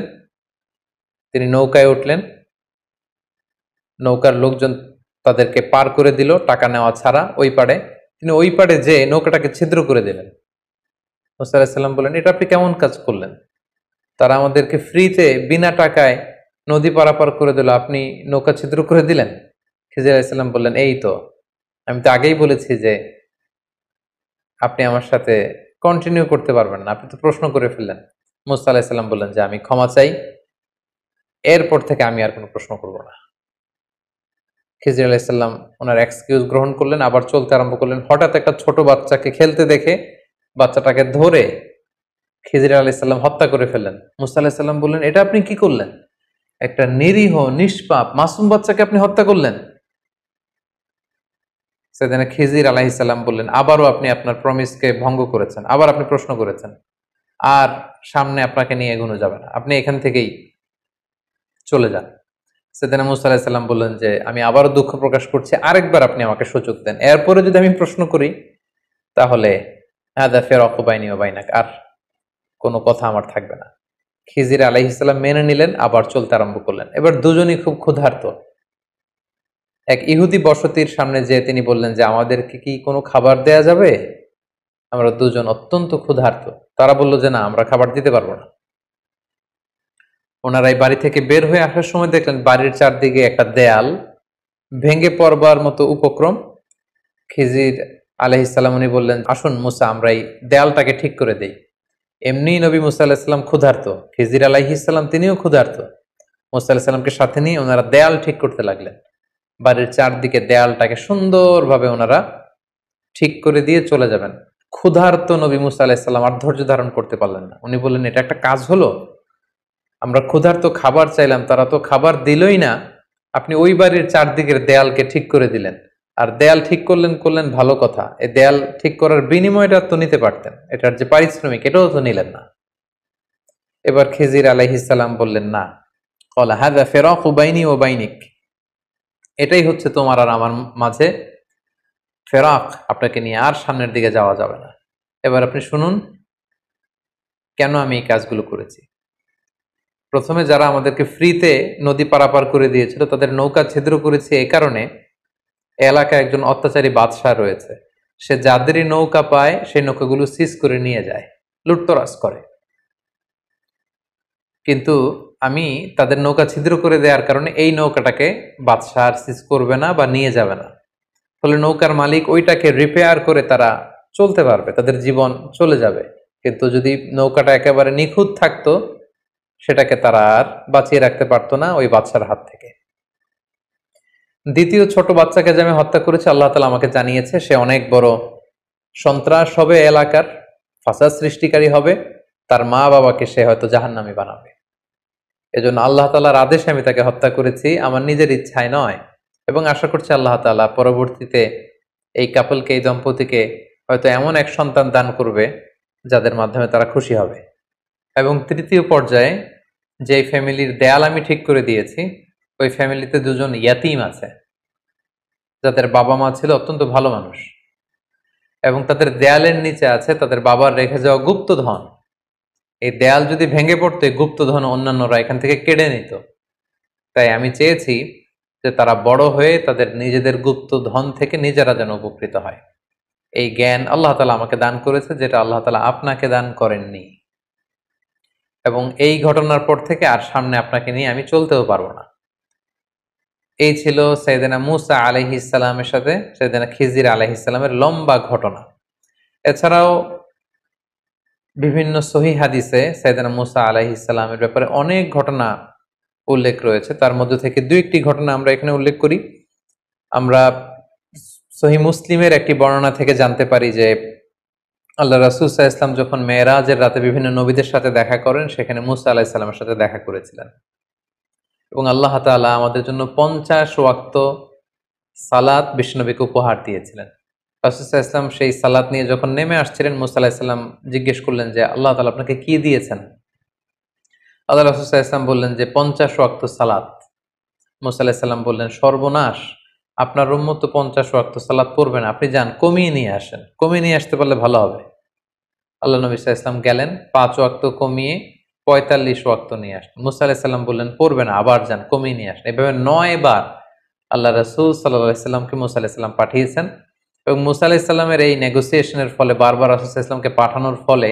তিনি নৌকায় উঠলেন। নৌকার লোকজন তাদেরকে পার করে দিল টাকা নেওয়া ছাড়া ওই পাড়ে। তিনি ওই পাড়ে যে নৌকাটাকে ছিদ্র করে দিলেন। মূসা আলাইহিস সালাম বললেন এটা আপনি কেমন কাজ করলেন? তারা আমাদেরকে ফ্রিতে বিনা টাকায় নদী পারাপার করে দিল, আপনি নৌকা ছিদ্র করে দিলেন? খিজির আলাইহিস সালাম বললেন এই তো, আমি তো আগেই বলেছি যে আপনি আমার সাথে কন্টিনিউ করতে পারবেন না, আপনি তো প্রশ্ন করে ফেললেন। মূসা আলাইহিস সালাম বললেন যে আমি ক্ষমা চাই, এরপর থেকে আমি আর কোনো প্রশ্ন করব না। খিজির আলাইহিস সালাম ওনার এক্সকিউজ গ্রহণ করলেন, আবার চলতে আরম্ভ করলেন। হঠাৎ একটা ছোট বাচ্চাকে খেলতে দেখে বাচ্চাটাকে ধরে খিজির আলাইহিস সালাম হত্যা করে ফেললেন। মূসা আলাইহিস সালাম বললেন এটা আপনি কি করলেন? একটা নিরীহ নিষ্পাপ মাসুম বাচ্চাকে আপনি হত্যা করলেন। সেদিন খিজির আলাইহিস সালাম বললেন আবারও আপনি আপনার প্রমিসকে ভঙ্গ করেছেন, আবার আপনি প্রশ্ন করেছেন, আর সামনে আপনাকে নিয়ে এগোনো যাবে না, আপনি এখান থেকেই চলে যান। সেদিন মূসা আলাইহিস সালাম বললেন যে আমি আবারও দুঃখ প্রকাশ করছি, আরেকবার আপনি আমাকে সুযোগ দেন, এরপরে যদি আমি প্রশ্ন করি তাহলে হাদা ফিরাকু বাইনি ওয়া বাইনাক, আর কোনো কথা আমার থাকবে না। খিজির আলাইহিস সালাম মেনে নিলেন, আবার চলতে আরম্ভ করলেন। এবার দুজনই খুব ক্ষুধার্ত। এক ইহুদি বসতির সামনে যেয়ে তিনি বললেন যে আমাদেরকে কি কোনো খাবার দেয়া যাবে? আমরা দুজন অত্যন্ত ক্ষুধার্ত। তারা বলল যে না, আমরা খাবার দিতে পারবো না। ওনারা এই বাড়ি থেকে বের হয়ে আসার সময় দেখলেন বাড়ির চারদিকে একটা দেয়াল ভেঙে পড়বার মতো উপক্রম। খিজির আলাইহিস সালাম উনি বললেন আসুন মুসা, আমরা এই দেয়ালটাকে ঠিক করে দেই। এমনি নবী মুসা আলাইহিস সালাম ক্ষুধার্ত, খিজির আলাইহিস সালাম তিনিও ক্ষুধার্ত। মুসা আলাইহিস সালামকে সাথে নিয়ে ওনারা দেয়াল ঠিক করতে লাগলেন। বাড়ির চারদিকে দেয়ালটাকে সুন্দরভাবে ওনারা ঠিক করে দিয়ে চলে যাবেন। ক্ষুধার্ত নবী মুসা আলাইহিস সালাম আর ধৈর্য ধারণ করতে পারলেন না। উনি বললেন এটা একটা কাজ হলো? আমরা ক্ষুধার্ত খাবার চাইলাম, তারা তো খাবার দিলই না, আপনি ওই বাড়ির চারদিকের দেয়ালকে ঠিক করে দিলেন। আর দেয়াল ঠিক করলেন ভালো কথা, এই দেয়াল ঠিক করার বিনিময়টা তো নিতে পারতেন, এটার যে পারিশ্রমিক এটাও তো নিলেন না। এবার খিজির আলাইহিস সালাম বললেন না, ক্বালা হাযা ফিরাকু বাইনি ওয়া বাইনিক, এটাই হচ্ছে তোমার আর আমার মাঝে ফেরাক, আপনাকে নিয়ে আর সামনের দিকে যাওয়া যাবে না। এবার আপনি শুনুন কেন আমি এই কাজগুলো করেছি। প্রথমে যারা আমাদেরকে ফ্রিতে নদী পারাপার করে দিয়েছিল তাদের নৌকা ছিদ্র করেছে এই কারণে, এলাকায় একজন অত্যাচারী বাদশাহ রয়েছে, সে যাদেরই নৌকা পায় সেই নৌকাগুলো সিজ করে নিয়ে যায়, লুটতরাজ করে। কিন্তু আমি তাদের নৌকা ছিদ্র করে দেওয়ার কারণে এই নৌকাটাকে বাদশাহ সিজ করবে না বা নিয়ে যাবে না। ফলে নৌকার মালিক ওইটাকে রিপেয়ার করে তারা চলতে পারবে, তাদের জীবন চলে যাবে। কিন্তু যদি নৌকাটা একেবারে নিখুঁত থাকতো, সেটাকে তারা আর বাঁচিয়ে রাখতে পারতো না ওই বাচ্চার হাত থেকে। দ্বিতীয় ছোট বাচ্চাকে যে আমি হত্যা করেছি, আল্লাহ তাআলা আমাকে জানিয়েছে সে অনেক বড় সন্ত্রাস হবে, এলাকার ফাসাদ সৃষ্টিকারী হবে, তার মা বাবাকে সে হয়তো জাহান্নামী বানাবে। এজন্য আল্লাহ তাআলার আদেশে আমি তাকে হত্যা করেছি, আমার নিজের ইচ্ছায় নয়। এবং আশা করছি আল্লাহ তাআলা পরবর্তীতে এই কাপলকে, এই দম্পতিকে হয়তো এমন এক সন্তান দান করবে যাদের মাধ্যমে তারা খুশি হবে। এবং তৃতীয় পর্যায়ে যে ফ্যামিলির দেয়াল আমি ঠিক করে দিয়েছি, ওই ফ্যামিলিতে দুজন ইয়াতিম আছে যাদের বাবা মা ছিল অত্যন্ত ভালো মানুষ, এবং তাদের দেয়ালের নিচে আছে তাদের বাবার রেখে যাওয়া গুপ্তধন। এই দেয়াল যদি ভেঙে পড়তো, গুপ্তধন অন্যান্যরা এখান থেকে কেড়ে নিত। তাই আমি চেয়েছি যে তারা বড় হয়ে তাদের নিজেদের গুপ্তধন থেকে নিজেরা যেন উপকৃত হয়। এই জ্ঞান আল্লাহ তাআলা আমাকে দান করেছে, যেটা আল্লাহ তাআলা আপনাকে দান করেননি। এবং এই ঘটনার পর থেকে আর সামনে আপনাকে নিয়ে আমি চলতেও পারবো না। এই ছিল সাইয়েদনা মূসা আলাইহিস সালামের সাথে সাইয়েদনা খিজির আলাইহিস সালামের লম্বা ঘটনা। এছাড়াও বিভিন্ন সহিহ হাদিসে সাইয়েদনা মূসা আলাইহিস সালামের ব্যাপারে অনেক ঘটনা উল্লেখ রয়েছে। তার মধ্যে থেকে দুই একটি ঘটনা আমরা এখানে উল্লেখ করি। আমরা সহিহ মুসলিমের একটি বর্ণনা থেকে জানতে পারি যে আল্লাহ রাসূল সাল্লাল্লাহু আলাইহি ওয়াসাল্লাম যখন মেরাজের রাতে বিভিন্ন নবীদের সাথে দেখা করেন, সেখানে মূসা আলাইহিস সালামের সাথে দেখা করেছিলেন। এবং আল্লাহ তাআলা আমাদের জন্য 50 ওয়াক্ত সালাত বিশ্বনবীকে উপহার দিয়েছিলেন। রাসূল সাল্লাল্লাহু আলাইহি ওয়াসাল্লাম সেই সালাত নিয়ে যখন নেমে আসছিলেন, মূসা আলাইহিস সালাম জিজ্ঞেস করলেন যে আল্লাহ তাআলা আপনাকে কি দিয়েছেন? আল্লাহ রাসূল সাল্লাল্লাহু আলাইহি ওয়াসাল্লাম বললেন যে 50 ওয়াক্ত সালাত। মূসা আলাইহিস সালাম বললেন, সর্বনাশ, আপনার উম্মত তো 50 ওয়াক্ত সালাত পড়বে না, আপনি যান কমিয়ে নিয়ে আসেন, কমিয়ে নিয়ে আসতে পারলে ভালো হবে। আল্লাহ নবী সাল্লাল্লাহু আলাইহি ওয়াসাল্লাম গেলেন, 5 ওয়াক্ত কমিয়ে 45 ওয়াক্ত নিয়ে আসেন। মূসা আলাইহিস সালাম বললেন, পড়বে না, আবার যান কমিয়ে নিয়ে আসেন। এভাবে 9 বার আল্লাহ রাসূল সাল্লাল্লাহু আলাইহি ওয়াসাল্লামকে মূসা আলাইহিস সালাম পাঠিয়েছেন। এবং মূসা আলাইহিস সালামের এই নেগোসিয়েশনের ফলে, বারবার রাসূল সাল্লাল্লাহু আলাইহি ওয়াসাল্লামকে পাঠানোর ফলে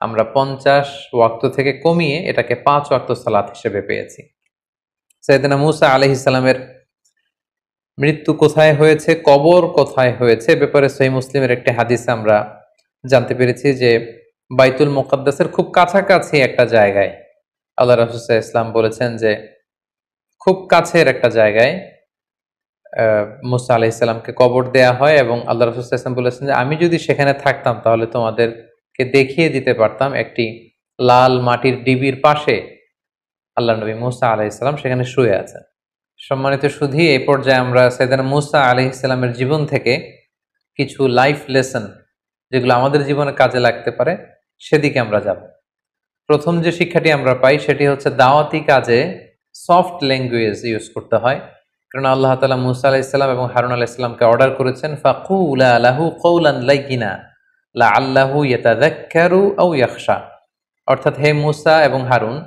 আমরা 50 ওয়াক্ত থেকে কমিয়ে এটাকে 5 ওয়াক্ত সালাত হিসেবে পেয়েছি। সাইয়েদনা মূসা আলাইহিস সালামের মৃত্যু কোথায় হয়েছে, কবর কোথায় হয়েছে, ব্যাপারে সহিহ মুসলিমের একটি হাদিসে আমরা জানতে পেরেছি যে বাইতুল মুকাদ্দাসের খুব কাছাকাছি একটা জায়গায় আল্লাহ রাসূল সাল্লাল্লাহু আলাইহি ওয়াসাল্লাম বলেছেন যে খুব কাছের একটা জায়গায় মূসা আলাইহিস সালামকে কবর দেয়া হয়। এবং আল্লাহ রাসূল সাল্লাল্লাহু আলাইহি ওয়াসাল্লাম বলেছেন যে আমি যদি সেখানে থাকতাম তাহলে তোমাদেরকে দেখিয়ে দিতে পারতাম একটি লাল মাটির ডিবির পাশে আল্লাহ নবী মূসা আলাইহিস সালাম সেখানে শুয়ে আছেন। সম্মানিত সুধী, এই পর্যায়ে আমরা সাইয়েদনা মূসা আলাইহিস সালামের জীবন থেকে কিছু লাইফ লেসন, যেগুলো আমাদের জীবনে কাজে লাগতে পারে, সেদিকে আমরা যাব। প্রথম যে শিক্ষাটি আমরা পাই সেটি হচ্ছে দাওয়াতি কাজে সফট ল্যাঙ্গুয়েজ ইউজ করতে হয়। কারণ আল্লাহ তাআলা মূসা আলাইহিস সালাম এবং হারুন আলাইহিস সালামকে অর্ডার করেছেন, ফাকুলা লাহু কওলান লাইয়িনা লাআল্লাহু ইয়াতাযাক্কারু আও ইয়াখশা। অর্থাৎ হে মূসা এবং হারুন,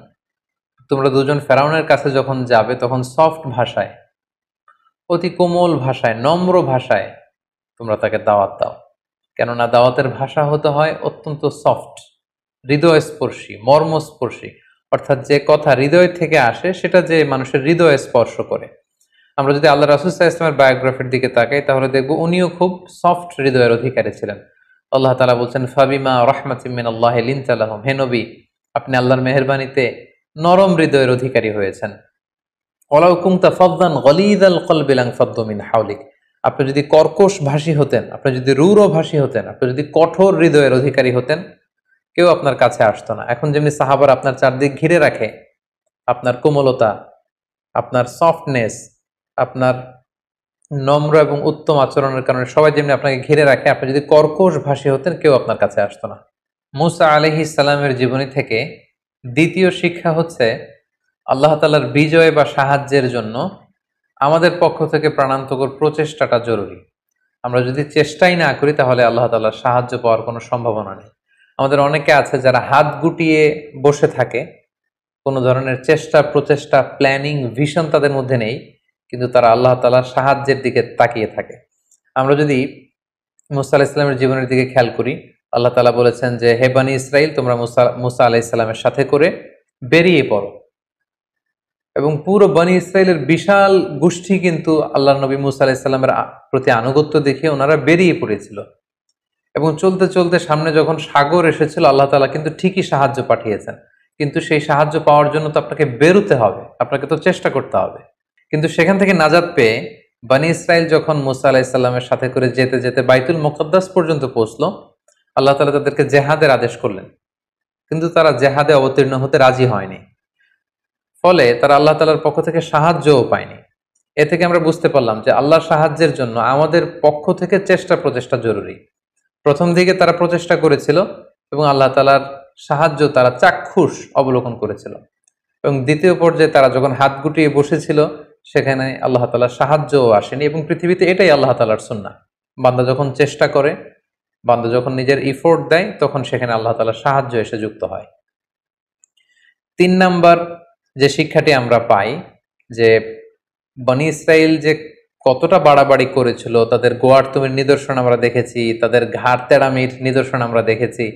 তোমরা দুজন ফেরাউনের কাছে যখন যাবে তখন সফট ভাষায়, অতি কোমল ভাষায়, নম্র ভাষায় তোমরা তাকে দাওয়াত দাও। কেননা দাওয়াতের ভাষা হতে হয় অত্যন্ত সফট, হৃদয়স্পর্শী, মর্মস্পর্শী। অর্থাৎ যে কথা হৃদয় থেকে আসে সেটা যে মানুষের হৃদয়ে স্পর্শ করে। আমরা যদি আল্লাহ রাসূল সাল্লাল্লাহু আলাইহি ওয়াসাল্লামের বায়োগ্রাফির দিকে তাকাই তাহলে দেখব উনিও খুব সফট হৃদয়ের অধিকারী ছিলেন। আল্লাহ তাআলা বলছেন, ফাবিমা রাহমাতিম মিনাল্লাহি লিনতা লাহুম, হে নবী, আপনি আল্লাহর মেহেরবানিতে নরম হৃদয়ের অধিকারী হয়েছেন। ওয়ালাউ কুনতা ফাযযান গলীযাল কলবি লানফাদ্দু মিন হাওলিক, আপনি যদি কর্কশ ভাষী হতেন, আপনি যদি রূঢ় ভাষী হতেন, আপনি যদি কঠোর হৃদয়ের অধিকারী হতেন, কেউ আপনার কাছে আসতো না। এখন যেমনি সাহাবারা আপনার চারদিক ঘিরে রাখে, আপনার কোমলতা, আপনার সফটনেস, আপনার নম্র এবং উত্তম আচরণের কারণে সবাই যেমনি আপনাকে ঘিরে রাখে, আপনি যদি কর্কশ ভাষী হতেন কেউ আপনার কাছে আসতো না। মূসা আলাইহিস সালামের জীবনী থেকে দ্বিতীয় শিক্ষা হচ্ছে আল্লাহ তাআলার বিজয় বা সাহায্যের জন্য আমাদের পক্ষ থেকে প্রাণান্তকর প্রচেষ্টাটা জরুরি। আমরা যদি চেষ্টাই না করি তাহলে আল্লাহ তাআলার সাহায্য পাওয়ার কোনো সম্ভাবনা নেই। আমাদের অনেকে আছে যারা হাত গুটিয়ে বসে থাকে, কোনো ধরনের চেষ্টা, প্রচেষ্টা, প্ল্যানিং, ভিশন তাদের মধ্যে নেই, কিন্তু তারা আল্লাহ তাআলার সাহায্যের দিকে তাকিয়ে থাকে। আমরা যদি মূসা আলাইহিস সালামের জীবনের দিকে খেয়াল করি, আল্লাহ তাআলা বলেছেন যে হে বনী ইসরাইল, তোমরা মূসা আলাইহিস সালামের সাথে করে বেরিয়ে পড়ো। এবং পুরো বনী ইসরাইলের বিশাল গোষ্ঠী কিন্তু আল্লাহ নবী মূসা আলাইহিস সালামের প্রতি আনুগত্য দেখে ওনারা বেরিয়ে পড়েছিল। এবং চলতে চলতে সামনে যখন সাগর এসেছিল, আল্লাহ তাআলা কিন্তু ঠিকই সাহায্য পাঠিয়েছেন। কিন্তু সেই সাহায্য পাওয়ার জন্য তো আপনাকে বেরোতে হবে, আপনাকে তো চেষ্টা করতে হবে। কিন্তু সেখান থেকে নাজাত পেয়ে বনী ইসরাইল যখন মুসা আলাইহিস সালামের সাথে করে যেতে যেতে বাইতুল মুকদ্দাস পর্যন্ত পৌঁছলো, আল্লাহ তাআলা তাদেরকে জেহাদের আদেশ করলেন, কিন্তু তারা জেহাদে অবতীর্ণ হতে রাজি হয়নি। ফলে তারা আল্লাহ তাআলার পক্ষ থেকে সাহায্যও পায়নি। এ থেকে আমরা বুঝতে পারলাম যে আল্লাহর সাহায্যের জন্য আমাদের পক্ষ থেকে চেষ্টা প্রচেষ্টা জরুরি। প্রথম দিকে তারা প্রচেষ্টা করেছিল এবং আল্লাহ তাআলার সাহায্য তারা চাক্ষুষ অবলোকন করেছিল, এবং দ্বিতীয় পর্যায়ে তারা যখন হাত গুটিয়ে বসেছিল সেখানে আল্লাহ তাআলার সাহায্যও আসেনি। এবং পৃথিবীতে এটাই আল্লাহ তাআলার সুন্নাহ, বান্দা যখন চেষ্টা করে, বান্দা যখন নিজের ইফোর্ট দেয়, তখন সেখানে আল্লাহ তাআলার সাহায্য এসে যুক্ত হয়। 3 নাম্বার যে শিক্ষাটি আমরা পাই, যে বনী ইসরাইল যে কতটা বাড়াবাড়ি করেছিল, তাদের গোয়ার্তুমের নিদর্শন আমরা দেখেছি, তাদের ঘাড় তেড়ামির নিদর্শন আমরা দেখেছি,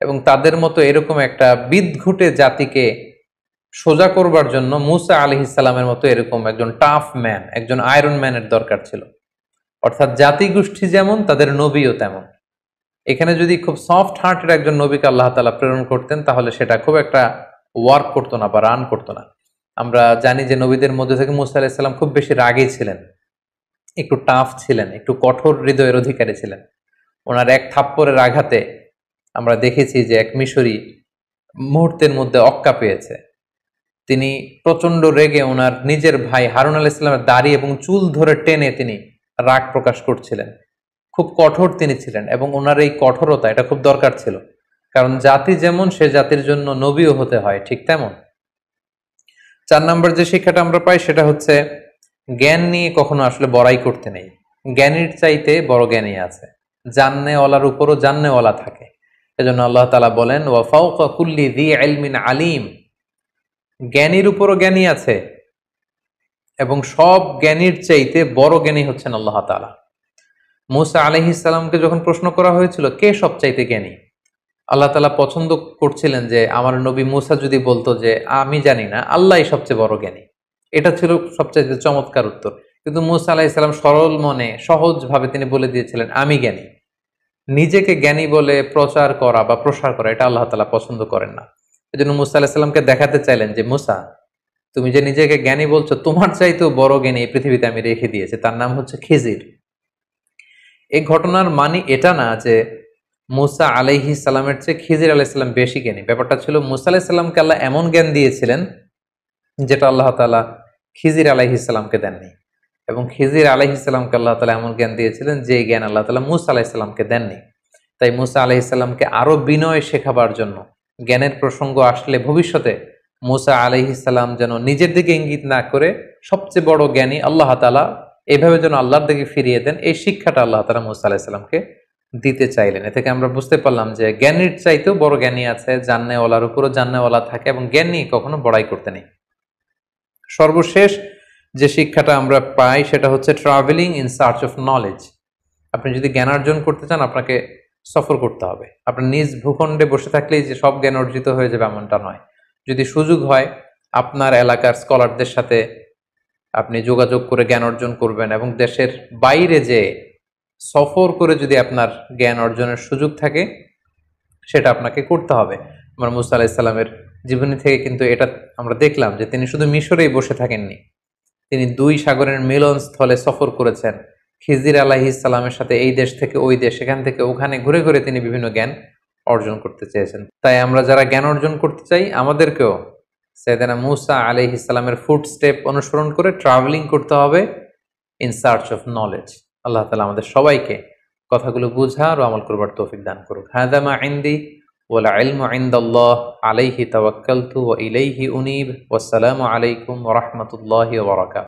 এবং তাদের মতো এরকম একটা বিদঘুটে জাতিকে সোজা করবার জন্য মুসা আলাইহিস সালামের মতো এরকম একজন টাফ ম্যান, একজন আয়রন ম্যানের দরকার ছিল। অর্থাৎ জাতিগোষ্ঠী যেমন, তাদের নবীও তেমন। এখানে যদি খুব সফট হার্টের একজন নবীকে আল্লাহ তাআলা প্রেরণ করতেন, তাহলে সেটা খুব একটা ওয়ার্ক করতো না বা রান করতো না। আমরা জানি যে নবীদের মধ্যে থেকে মুসা আলাইহিস সালাম খুব বেশি রাগী ছিলেন, একটু টাফ ছিলেন, একটু কঠোর হৃদয়ের অধিকারী ছিলেন। ওনার এক থাপ্পড়ের আঘাতে আমরা দেখেছি যে এক মিশরী মুহূর্তের মধ্যে অক্কা পেয়েছে। তিনি প্রচন্ড রেগে ওনার নিজের ভাই হারুন আলাইহিস সালামের দাড়ি এবং চুল ধরে টেনে তিনি রাগ প্রকাশ করছিলেন। খুব কঠোর তিনি ছিলেন, এবং ওনার এই কঠোরতা এটা খুব দরকার ছিল, কারণ জাতি যেমন সে জাতির জন্য নবীও হতে হয় ঠিক তেমন। 4 নম্বর যে শিক্ষাটা আমরা পাই সেটা হচ্ছে জ্ঞান নিয়ে কখনো আসলে বড়াই করতে নেই। জ্ঞানীর চাইতে বড় জ্ঞানী আছে, জান্নেওয়ালার উপরও জান্নেওয়ালা থাকে। এজন্য আল্লাহ তাআলা বলেন, ওয়া ফাওকা কুল্লি যী ইলমিন আলিম, জ্ঞানীর উপরও জ্ঞানী আছে, এবং সব জ্ঞানীর চাইতে বড় জ্ঞানী হচ্ছেন আল্লাহ তাআলা। মুসা আলাইহিস সালামকে যখন প্রশ্ন করা হয়েছিল কে সবচাইতে জ্ঞানী, আল্লাহ তাআলা পছন্দ করছিলেন যে আমার নবী মুসা যদি বলতো যে আমি জানি না, আল্লাহই সবচেয়ে বড় জ্ঞানী। এটা ছিল সবচাইতে চমৎকার উত্তর। কিন্তু মুসা আলাইহিস সালাম সরল মনে সহজভাবে তিনি বলে দিয়েছিলেন আমি জ্ঞানী। নিজেকে জ্ঞানী বলে প্রচার করা বা প্রসার করা, এটা আল্লাহ তাআলা পছন্দ করেন না। এজন্য মুসা আলাইহিস সালামকে দেখাতে চাইলেন যে মুসা, তুমি যে নিজেকে জ্ঞানী বলছো, তোমার চাইতেও বড় জ্ঞানী এই পৃথিবীতে আমি রেখে দিয়েছি, তার নাম হচ্ছে খিজির। এই ঘটনার মানে এটা না যে মুসা আলাইহিস সালামের চেয়ে খিজির আলাইহিস সালাম বেশি জ্ঞানী। ব্যাপারটা ছিল মুসা আলাইহিস সালামকে আল্লাহ এমন জ্ঞান দিয়েছিলেন যেটা আল্লাহ তাআলা খিজির আলাইহিস সালামকে দেননি, এবং খিজির আলাইহিস সালামকে আল্লাহ তাআলা এমন জ্ঞান দিয়েছিলেন যে জ্ঞান আল্লাহ তাআলা মুসা আলাইহিস সালামকে দেননি। তাই মুসা আলাইহিস সালামকে আরো বিনয় শেখাবার জন্য, জ্ঞানের প্রসঙ্গ আসলে ভবিষ্যতে মুসা আলাইহিস সালাম যেন নিজের দিকে ইঙ্গিত না করে সবচেয়ে বড় জ্ঞানী আল্লাহ তাআলা, এভাবে যেন আল্লাহর দিকে ফিরিয়ে দেন, এই শিক্ষাটা আল্লাহ তাআলা মুসা আলাইহিস সালামকে দিতে চাইলেন। এ থেকে আমরা বুঝতে পারলাম যে জ্ঞানীর চাইতেও বড় জ্ঞানী আছে, জান্নেওয়ালার উপরও জান্নেওয়ালা থাকে, এবং জ্ঞান নিয়ে কখনো বড়াই করতে নেই। সর্বশেষ যে শিক্ষাটা আমরা পাই সেটা হচ্ছে travelling in search of knowledge. আপনি যদি জ্ঞান অর্জন করতে চান, আপনাকে সফর করতে হবে। আপনার নিজ ভূখণ্ডে বসে থাকলেই যে সব জ্ঞান অর্জিত হয়ে যাবে এমনটা নয়। যদি সুযোগ হয়, আপনার এলাকার স্কলারদের সাথে আপনি যোগাযোগ করে জ্ঞান অর্জন করবেন, এবং দেশের বাইরে যে সফর করে যদি আপনার জ্ঞান অর্জনের সুযোগ থাকে, সেটা আপনাকে করতে হবে। আমার মুসা আলাইহিস সালামের জীবনী থেকে কিন্তু এটা আমরা দেখলাম যে তিনি শুধু মিশরেই বসে থাকেননি, তিনি 2 সাগরের মিলন স্থলে সফর করেছেন। খিজির আলাইহিস সালামের সাথে এই দেশ থেকে ওই দেশ, এখান থেকে ওখানে ঘুরে ঘুরে তিনি বিভিন্ন জ্ঞান অর্জন করতে চেয়েছেন। তাই আমরা যারা জ্ঞান অর্জন করতে চাই, আমাদেরকেও সাইয়েদনা মুসা আলাইহিস সালামের ফুটস্টেপ অনুসরণ করে ট্রাভেলিং করতে হবে ইন সার্চ অফ নলেজ। আল্লাহ তাআলা আমাদের সবাইকে কথাগুলো বুঝার ও আমল করবার তৌফিক দান করুক। হাযা মা ইনদি ওয়াল ইলমু ইনদাল্লাহ আলাইহি তাওয়াক্কালতু ওয়া ইলাইহি উনীব। ওয়াসসালামু আলাইকুম ওয়া রাহমাতুল্লাহি ওয়া বারাকাতুহু।